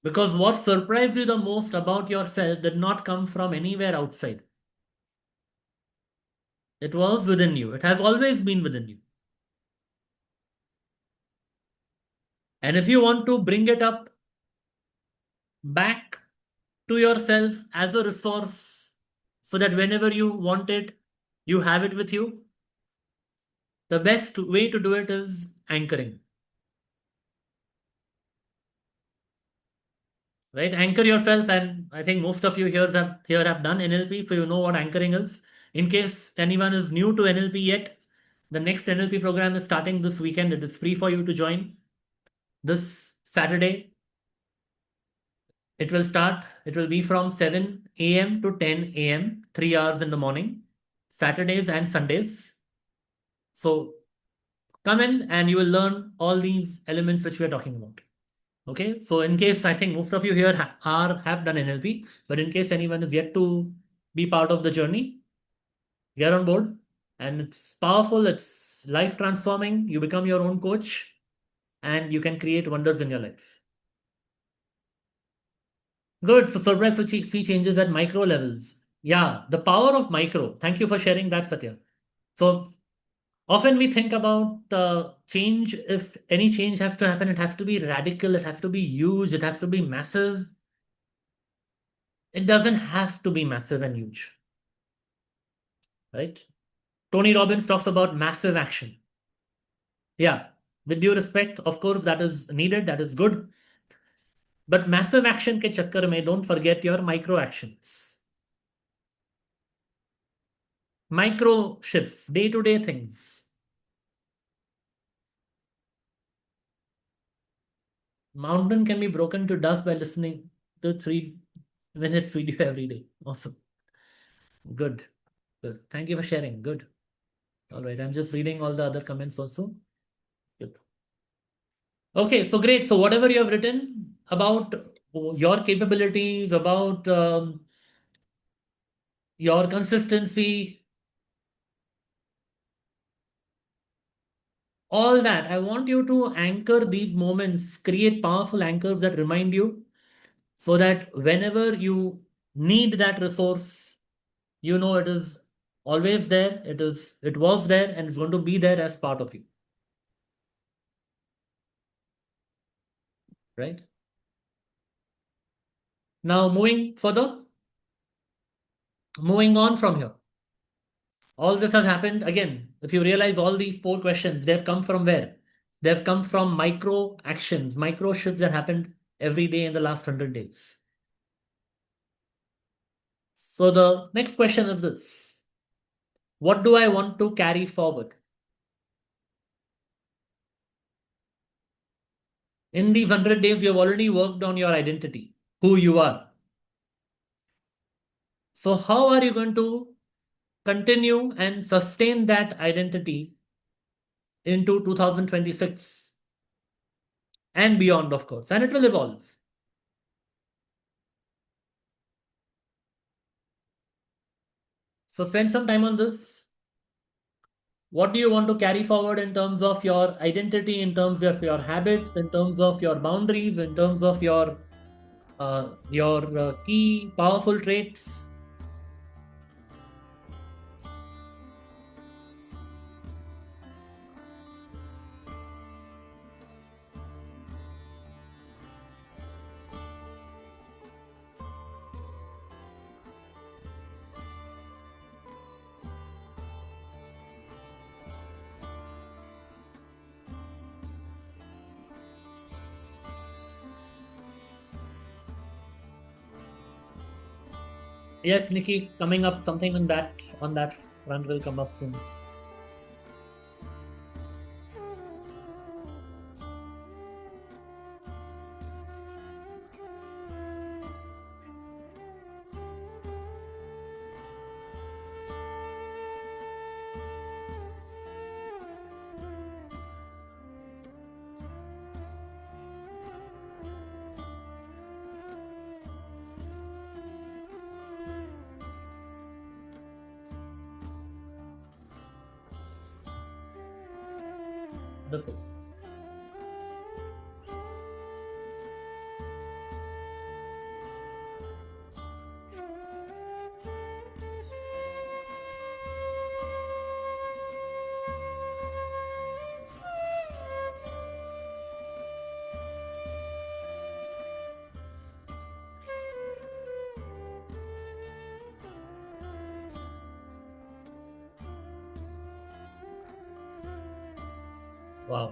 Because what surprised you the most about yourself did not come from anywhere outside. It was within you. It has always been within you. And if you want to bring it up back to yourself as a resource so that whenever you want it, you have it with you, the best way to do it is anchoring. Right? Anchor yourself, and I think most of you here have done NLP, so you know what anchoring is. In case anyone is new to NLP yet, the next NLP program is starting this weekend. It is free for you to join this Saturday. It will start. It will be from 7 a.m. to 10 a.m., 3 hours in the morning, Saturdays and Sundays. So come in and you will learn all these elements which we are talking about. Okay, so in case I think most of you here have done NLP, but in case anyone is yet to be part of the journey, get on board. And it's powerful, it's life transforming. You become your own coach and you can create wonders in your life. Good. So surprise to see changes at micro levels. Yeah, the power of micro. Thank you for sharing that, Satya. So often we think about change. If any change has to happen, it has to be radical, it has to be huge, it has to be massive. It doesn't have to be massive and huge. Right? Tony Robbins talks about massive action. Yeah, with due respect, of course, that is needed, that is good. But massive action ke chakkar mein, don't forget your micro actions. Micro shifts, day-to-day things. mountain can be broken to dust by listening to 3 minutes video every day. Awesome. Good. Good. Thank you for sharing. Good. All right. I'm just reading all the other comments also. Good. Okay. So great. So whatever you have written about your capabilities, about your consistency, all that, I want you to anchor these moments, create powerful anchors that remind you so that whenever you need that resource, you know it is always there, it was there, and it's going to be there as part of you. Right? Now moving further, moving on from here. All this has happened again. If you realize all these 4 questions, they've come from where? They've come from micro actions, micro shifts that happened every day in the last 100 days. So the next question is this: what do I want to carry forward? In these 100 days, you have already worked on your identity, who you are. So, how are you going to continue and sustain that identity into 2026 and beyond, of course? And it will evolve. So, spend some time on this. What do you want to carry forward in terms of your identity, in terms of your habits, in terms of your boundaries, in terms of your key powerful traits? Yes, Nikki, coming up something on that front will come up soon. Wonderful. Wow.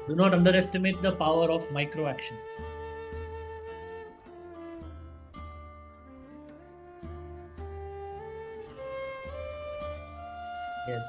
Do not underestimate the power of micro actions. Yes.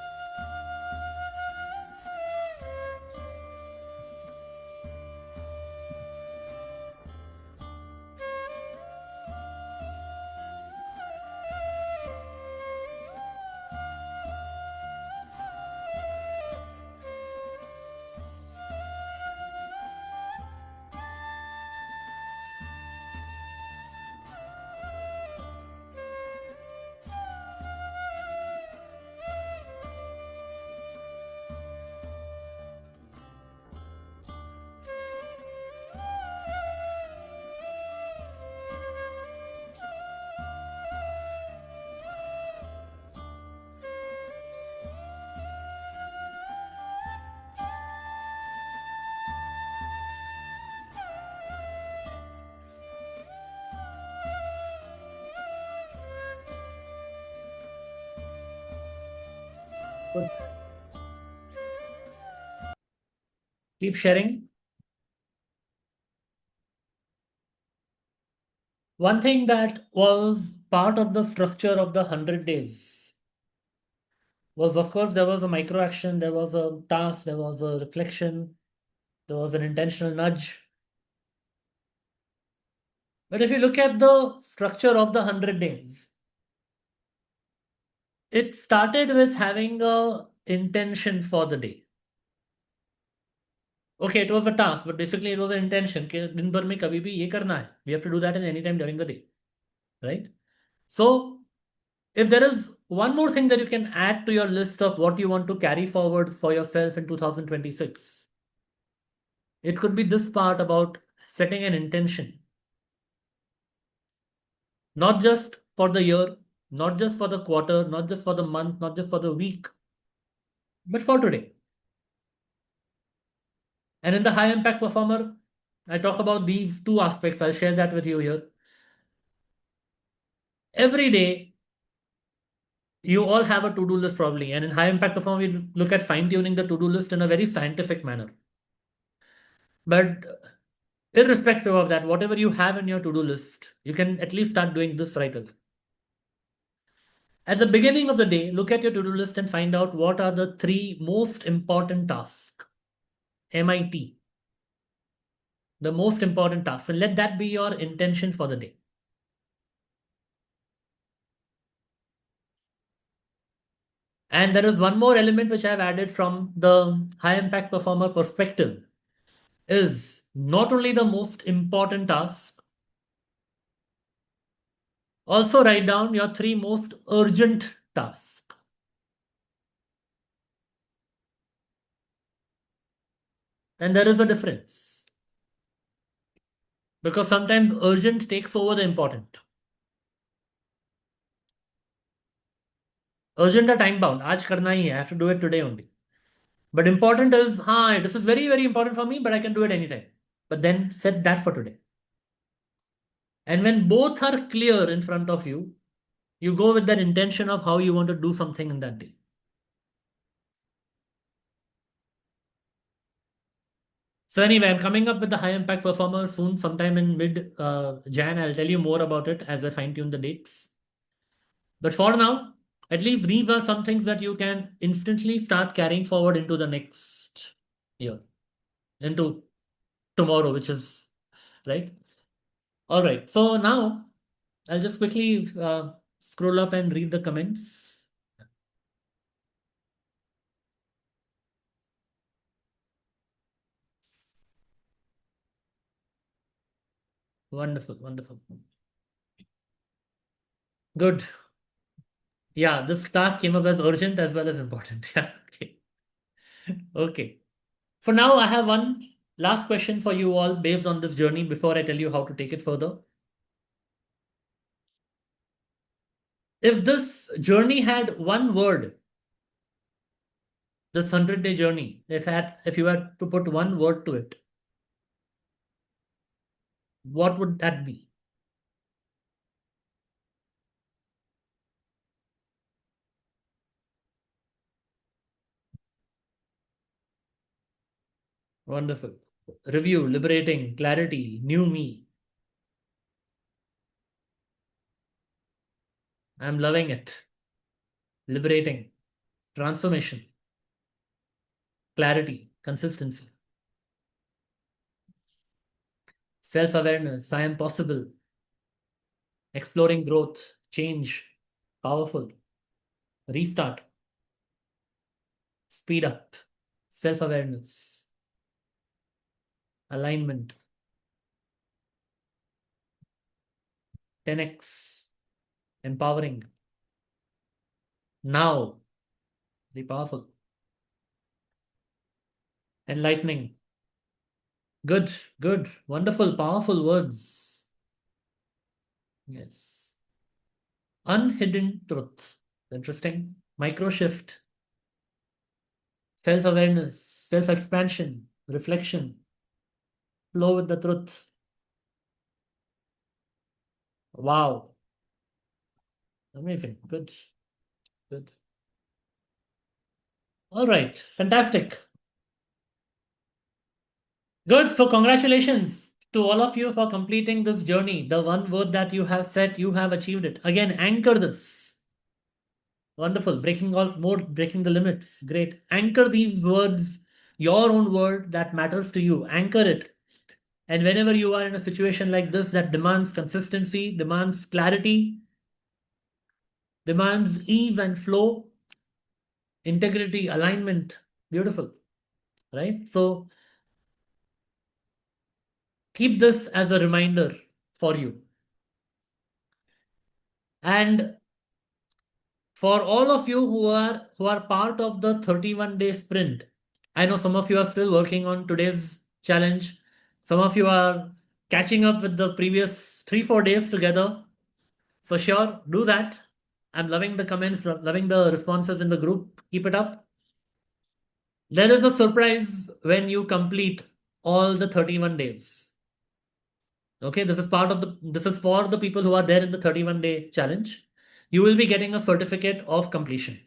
Good. Keep sharing. One thing that was part of the structure of the 100 days was, of course, there was a micro action, there was a task, there was a reflection, there was an intentional nudge. But if you look at the structure of the 100 days, it started with having a intention for the day. Okay, it was a task, but basically it was an intention कि दिन भर में कभी भी ये करना है. We have to do that in any time during the day, right? So, if there is one more thing that you can add to your list of what you want to carry forward for yourself in 2026, it could be this part about setting an intention, not just for the year, not just for the quarter, not just for the month, not just for the week, but for today. And in the high impact performer, I talk about these two aspects. I'll share that with you here. Every day, you all have a to-do list probably. And in high impact performer, we look at fine-tuning the to-do list in a very scientific manner. But irrespective of that, whatever you have in your to-do list, you can at least start doing this right away. At the beginning of the day, look at your to-do list and find out what are the 3 most important tasks. MIT. The most important tasks. And let that be your intention for the day. And there is one more element which I've added from the high impact performer perspective is not only the most important task, also write down your 3 most urgent tasks. And there is a difference. Because sometimes urgent takes over the important. Urgent are time bound. Aaj karna hi hai. I have to do it today only. But important is, this is very, very important for me, but I can do it anytime. But then set that for today. And when both are clear in front of you, you go with that intention of how you want to do something in that day. So anyway, I'm coming up with the high impact performer soon, sometime in mid Jan. I'll tell you more about it as I fine tune the dates. But for now, at least these are some things that you can instantly start carrying forward into the next year, into tomorrow, which is right. All right. So now I'll just quickly scroll up and read the comments. Wonderful, wonderful. Good. Yeah, this task came up as urgent as well as important. Yeah, okay. Okay. For now, I have one last question for you all based on this journey before I tell you how to take it further. If this journey had one word, this 100-day journey, if you had to put one word to it, what would that be? Wonderful. Review, liberating, clarity, new me. I'm loving it. Liberating, transformation, clarity, consistency, self-awareness. I am possible. Exploring growth, change, powerful, restart, speed up, self-awareness, alignment, 10x, empowering. Now, the powerful, enlightening. Good, good, wonderful, powerful words. Yes. Unhidden truth. Interesting. Micro shift, self-awareness, self-expansion, reflection, flow with the truth. Wow. Amazing. Good. Good. All right. Fantastic. Good. So congratulations. to all of you for completing this journey. The one word that you have set, you have achieved it. Again, anchor this. Wonderful. Breaking all more, breaking the limits. Great. Anchor these words, your own word that matters to you. Anchor it. And whenever you are in a situation like this that demands consistency, demands clarity, demands ease and flow, integrity, alignment, beautiful, right? So keep this as a reminder for you. And for all of you who are part of the 31-day sprint, I know some of you are still working on today's challenge. Some of you are catching up with the previous 3-4 days together. So sure, do that. I'm loving the comments, loving the responses in the group. Keep it up. There is a surprise when you complete all the 31 days. Okay, this is for the people who are there in the 31-day challenge. You will be getting a certificate of completion.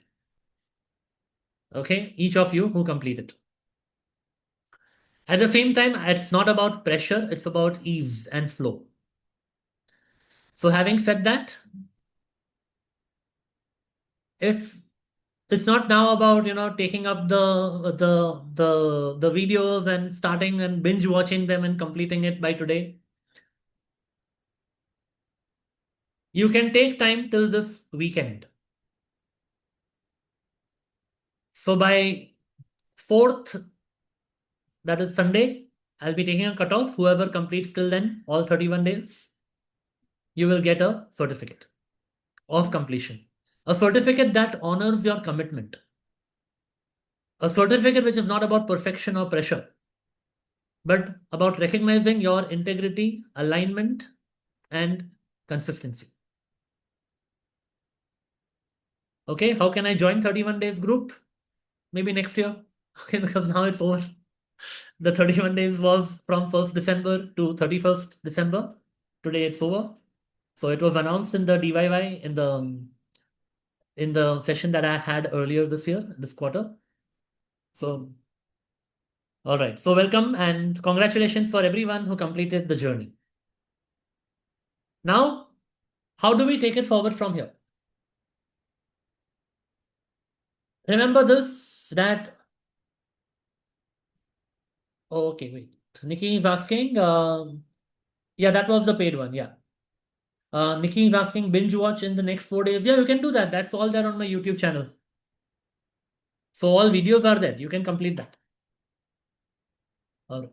Okay, each of you who complete it. At the same time, it's not about pressure, it's about ease and flow. So having said that, it's it's not now about taking up the videos and starting and binge watching them and completing it by today. You can take time till this weekend. So by 4th, that is Sunday, I'll be taking a cutoff. Whoever completes till then, all 31 days, you will get a certificate of completion. A certificate that honors your commitment. A certificate which is not about perfection or pressure, but about recognizing your integrity, alignment, and consistency. Okay, how can I join 31 days group? Maybe next year. Okay, because now it's over. The 31 days was from 1st December to 31st December. Today it's over. So it was announced in the DYY in the session that I had earlier this year, this quarter. So all right. So welcome and congratulations for everyone who completed the journey. Now, how do we take it forward from here? Remember this that okay, wait. Nikki is asking. Yeah, that was the paid one. Yeah. Nikki is asking binge watch in the next 4 days. Yeah, you can do that. That's all there on my YouTube channel. So all videos are there. You can complete that. All right.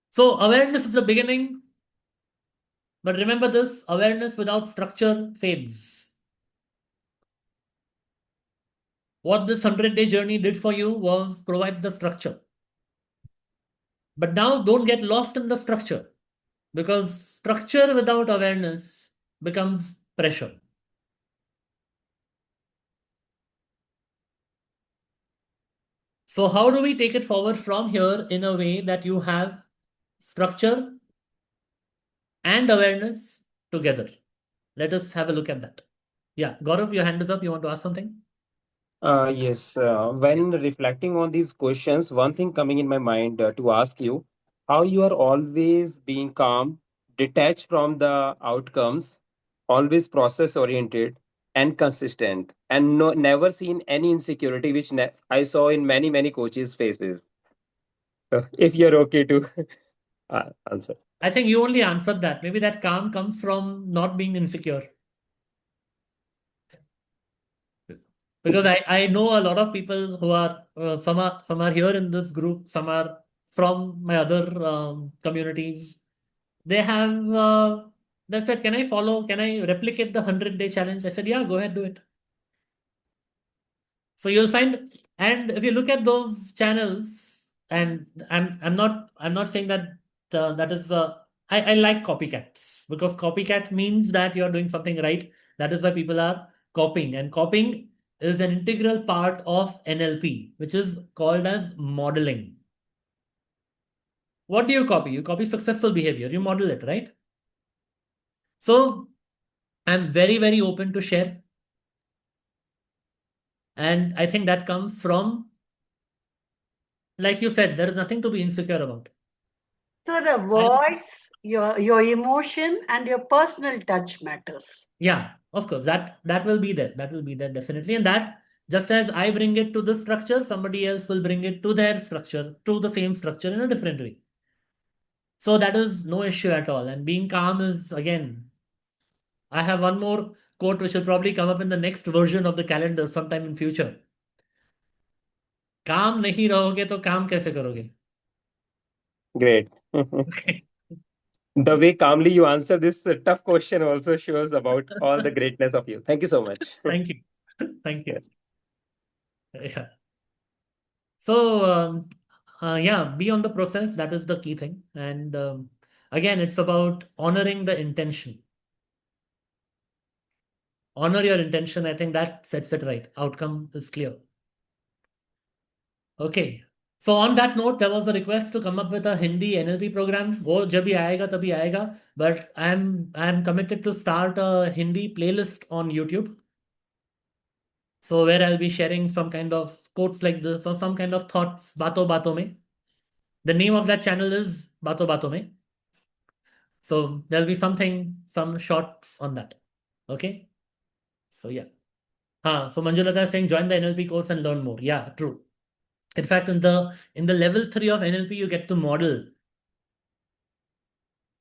So awareness is the beginning. But remember this, awareness without structure fades. What this 100-day journey did for you was provide the structure. But now don't get lost in the structure because structure without awareness becomes pressure. So how do we take it forward from here in a way that you have structure and awareness together? Let us have a look at that. Yeah, Gaurav, your hand is up. You want to ask something? Yes, when reflecting on these questions, one thing coming in my mind to ask you, how you are always being calm, detached from the outcomes, always process oriented and consistent, and no, never seen any insecurity, which I saw in many, many coaches' faces. So if you're okay to answer. I think you only answered that. Maybe that calm comes from not being insecure. Because I know a lot of people who are some are here in this group, some are from my other communities. They have they said, "Can I follow? Can I replicate the 100-day challenge?" I said, "Yeah, go ahead, do it." So you'll find, and if you look at those channels, and I'm not saying that that is I like copycats because copycat means that you're doing something right. That is why people are copying, and copying is an integral part of NLP, which is called as modeling. What do you copy? You copy successful behavior. You model it, right? So I'm very, very open to share. And I think that comes from, like you said, there is nothing to be insecure about. So the voice, your emotion, and your personal touch matters. Yeah, of course, that will be there. That will be there definitely. And that, just as I bring it to this structure, somebody else will bring it to their structure, to the same structure in a different way. So that is no issue at all. And being calm is, again, I have one more quote which will probably come up in the next version of the calendar sometime in future. काम नहीं रहोगे तो काम कैसे करोगे? Great. Okay. The way calmly you answer this tough question also shows about all the greatness of you. Thank you so much. Thank you. Thank you. Yeah. So, yeah, be on the process. That is the key thing. And again, it's about honoring the intention. Honor your intention. I think that sets it right. Outcome is clear. Okay. So on that note, there was a request to come up with a Hindi NLP program. वो जब भी आएगा तभी आएगा. But I'm committed to start a Hindi playlist on YouTube. So where I'll be sharing some kind of quotes like this or some kind of thoughts, bato bato mein. The name of that channel is Bato Bato mein. So there'll be some shots on that. Okay. So yeah. So Manjulata is saying join the NLP course and learn more. Yeah, true. In fact, in the level 3 of NLP, you get to model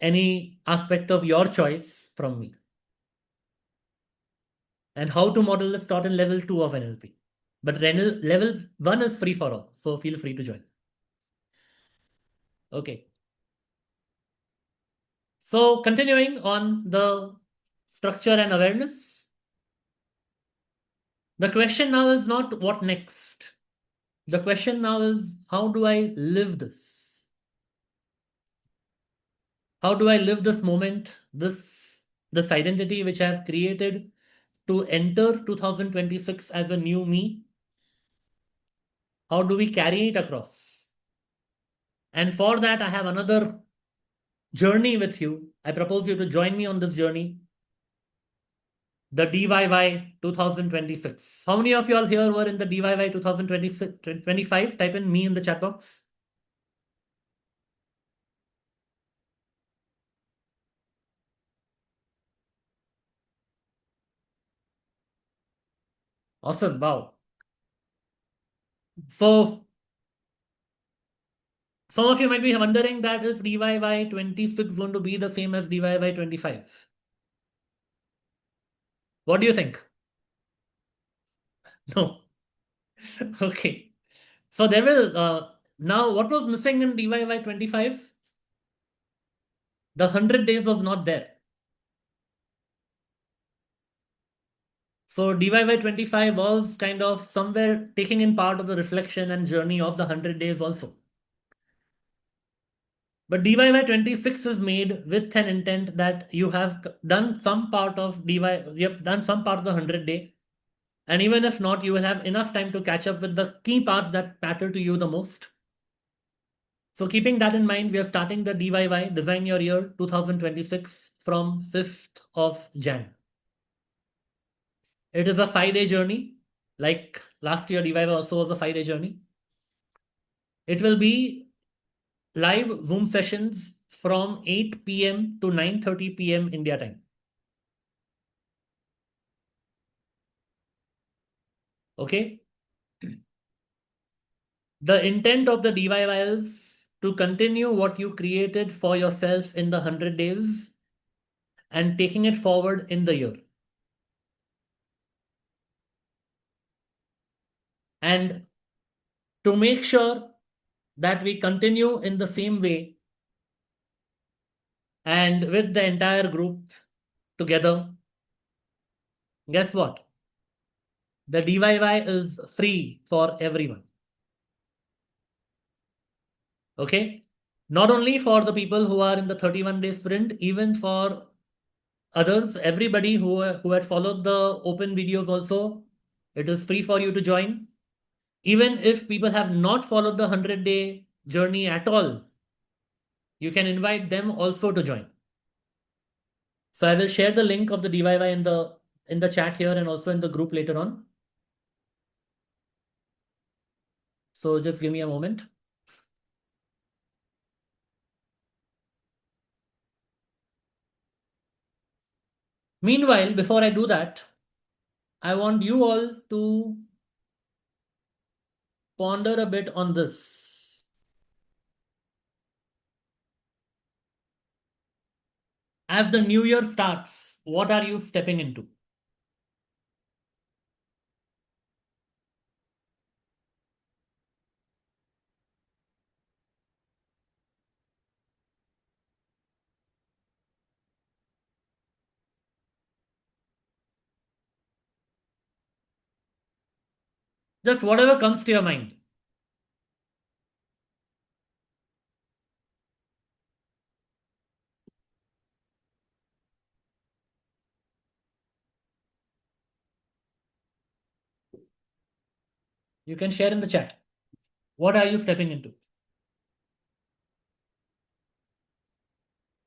any aspect of your choice from me. And how to model is taught in level 2 of NLP. But level 1 is free for all. So feel free to join. Okay. So continuing on the structure and awareness. The question now is not what next. The question now is how do I live this? How do I live this moment, this identity which I have created to enter 2026 as a new me? How do we carry it across? And for that, I have another journey with you. I propose you to join me on this journey. The DYY 2026. How many of you all here were in the DYY 2025? Type in me in the chat box. Awesome. Wow. So some of you might be wondering that is DYY 26 going to be the same as DYY 25? What do you think? No. Okay. So there will now what was missing in DYY 25? The 100 days was not there. So DYY 25 was kind of somewhere taking in part of the reflection and journey of the 100 days also. But DYY 26 is made with an intent that you have done some part of DY, you have done some part of the 100-day. And even if not, you will have enough time to catch up with the key parts that matter to you the most. So keeping that in mind, we are starting the DYY, Design Your Year 2026 from 5th of Jan. It is a 5-day journey. Like last year, DYY also was a 5-day journey. It will be live Zoom sessions from 8 p.m. to 9:30 p.m. India time. Okay. The intent of the DYY is to continue what you created for yourself in the 100 days and taking it forward in the year. And to make sure that we continue in the same way and with the entire group together, guess what? The DYY is free for everyone. Okay? Not only for the people who are in the 31-day sprint, even for others, everybody who had followed the open videos also, it is free for you to join. Even if people have not followed the 100-day journey at all, you can invite them also to join. So I will share the link of the DYY in the chat here and also in the group later on. So just give me a moment. Meanwhile, before I do that, I want you all to ponder a bit on this. As the new year starts, what are you stepping into? Just whatever comes to your mind. You can share in the chat. What are you stepping into?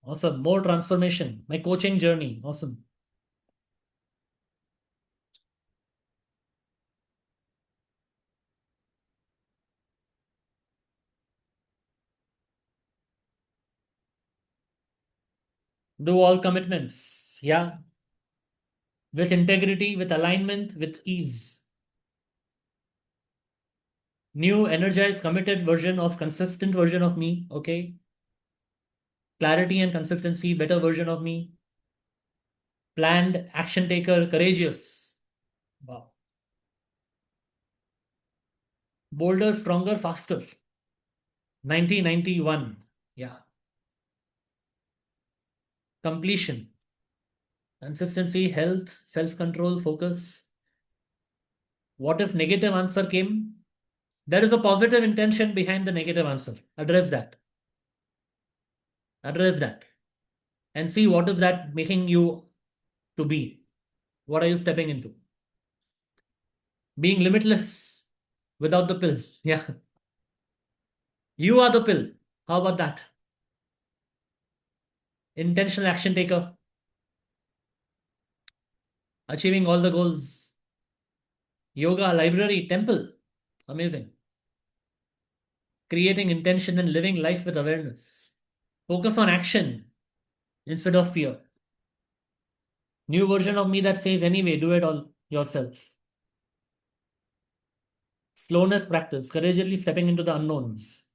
Awesome. More transformation. My coaching journey. Awesome. Do all commitments. Yeah. With integrity, with alignment, with ease. New, energized, committed version of consistent version of me. Okay. Clarity and consistency, better version of me. Planned, action taker, courageous. Wow. Bolder, stronger, faster. 1991. Yeah. Completion. Consistency, health, self control, focus. What if negative answer came? There is a positive intention behind the negative answer. Address that. Address that. And see what is that making you to be. What are you stepping into? Being limitless without the pill. Yeah. You are the pill. How about that? Intentional action taker. Achieving all the goals. Yoga, library, temple. Amazing. Creating intention and living life with awareness. Focus on action instead of fear. New version of me that says, anyway, do it all yourself. Slowness practice, courageously stepping into the unknowns.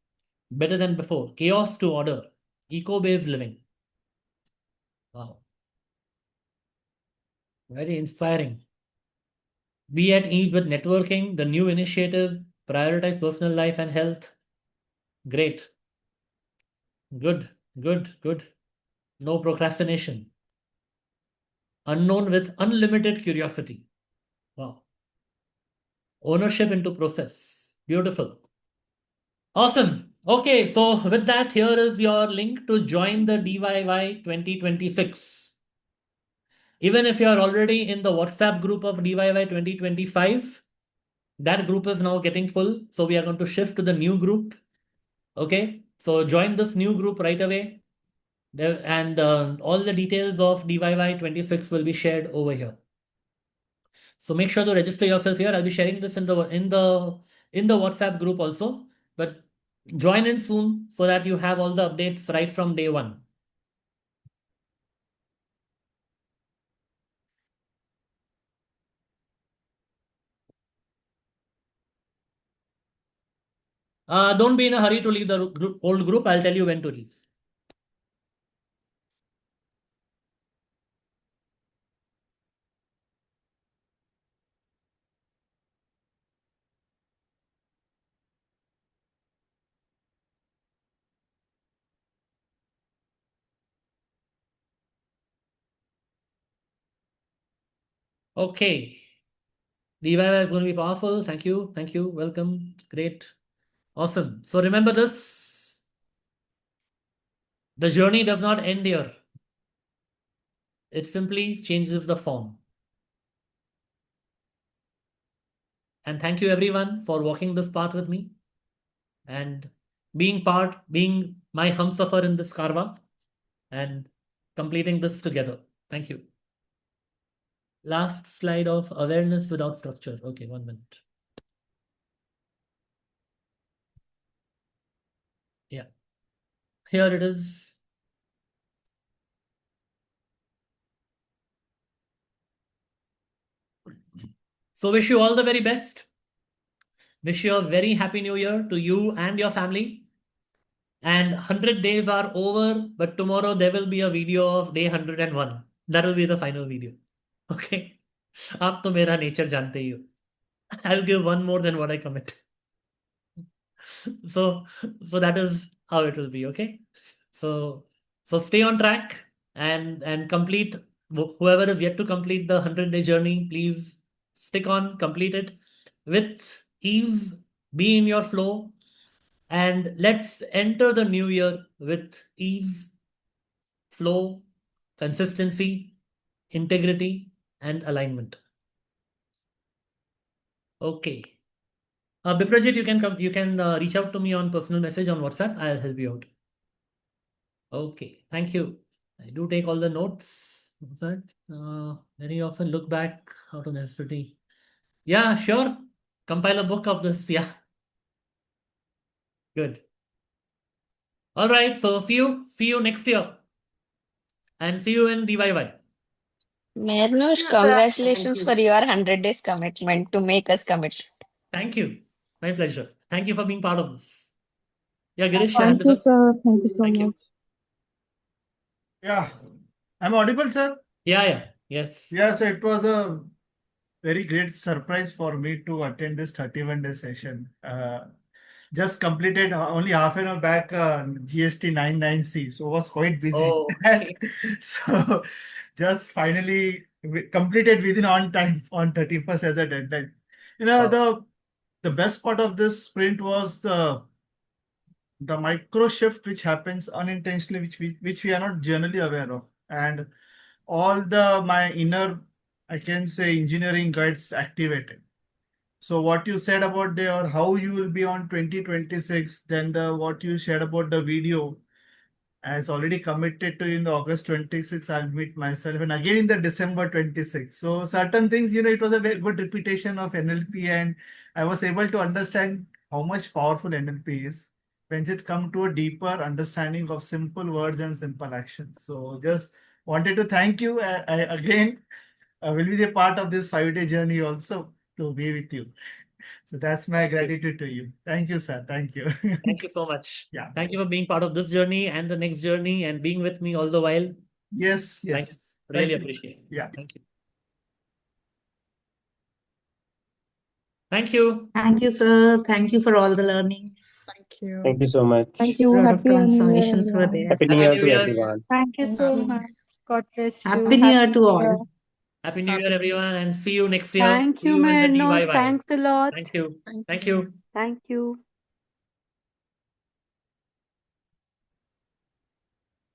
Better than before. Chaos to order. Eco based living. Wow. Very inspiring. Be at ease with networking, the new initiative, prioritize personal life and health. Great. Good, good, good. No procrastination. Unknown with unlimited curiosity. Wow. Ownership into process. Beautiful. Awesome. Okay, so with that, here is your link to join the DIY 2026. Even if you are already in the WhatsApp group of DIY 2025, that group is now getting full. So we are going to shift to the new group. Okay, so join this new group right away. And all the details of DIY 26 will be shared over here. So make sure to register yourself here. I'll be sharing this in the WhatsApp group also. But join in soon so that you have all the updates right from day one. Don't be in a hurry to leave the old group. I'll tell you when to leave. Okay. DIY is going to be powerful. Thank you. Thank you. Welcome. Great. Awesome. So remember this. The journey does not end here. It simply changes the form. And thank you everyone for walking this path with me and being my humsafar in this karwa and completing this together. Thank you. Last slide of awareness without structure. Okay, 1 minute. Yeah. Here it is. So wish you all the very best. Wish you a very happy new year to you and your family. And 100 days are over, but tomorrow there will be a video of day 101. That will be the final video. Okay? आप तो मेरा nature जानते ही हो. I'll give one more than what I commit. So that is how it will be, okay? So stay on track and complete whoever is yet to complete the 100-day journey, please stick on, complete it with ease, be in your flow, and let's enter the new year with ease, flow, consistency, integrity, and alignment. Okay. Biprajit, you can come. You can reach out to me on personal message on WhatsApp. I'll help you out. Okay, thank you. I do take all the notes. What's that? Very often look back out of necessity. Yeah, sure. Compile a book of this. Yeah, good. All right. So see you next year, and see you in DIY. Mehernosh, Yes, sir. congratulations Thank for your 100 days commitment to make us commit. Thank you. My pleasure. Thank you for being part of this. Yeah, Girish, your Thank hand is you, up. sir. Thank you so Thank you. much. Yeah, I'm audible, sir. Yeah. Yes. Yeah, so it was a very great surprise for me to attend this 31-day session. Just completed only half an hour back GST 99C, so was quite busy. Oh, okay. So just finally completed within on time on 31st as a deadline. Wow. The best part of this sprint was the micro shift which happens unintentionally, which we are not generally aware of, and all my inner, I can say, engineering guides activated. So what you said about or how you will be on 2026, then what you shared about the video, as already committed to in the August 26th, I'll meet myself, and again in the December 26th. So certain things, it was a very good repetition of NLP, and I was able to understand how much powerful NLP is when it come to a deeper understanding of simple words and simple actions. So just wanted to thank you again. Will be a part of this 5-day journey also to be with you. So that's my gratitude to you. Thank you, sir. Thank you. Thank you so much. Yeah. Thank you for being part of this journey and the next journey and being with me all the while. Yes. Thank you. Really appreciate it. Yeah. Thank you. Thank you. Thank you, sir. Thank you for all the learnings. Thank you. Thank you so much. Thank you. A lot of Happy New Year, transformations were everyone. there. Happy New Happy Year New to Year. everyone. Thank you Thank so you. much. God bless you. Happy New Year to New all. Year. Happy New Year, Happy everyone, and see you next year. Thank See you, you in the Mehernosh. DIY. Thanks a lot. Thank you. Thank Thank you. you. Thank you.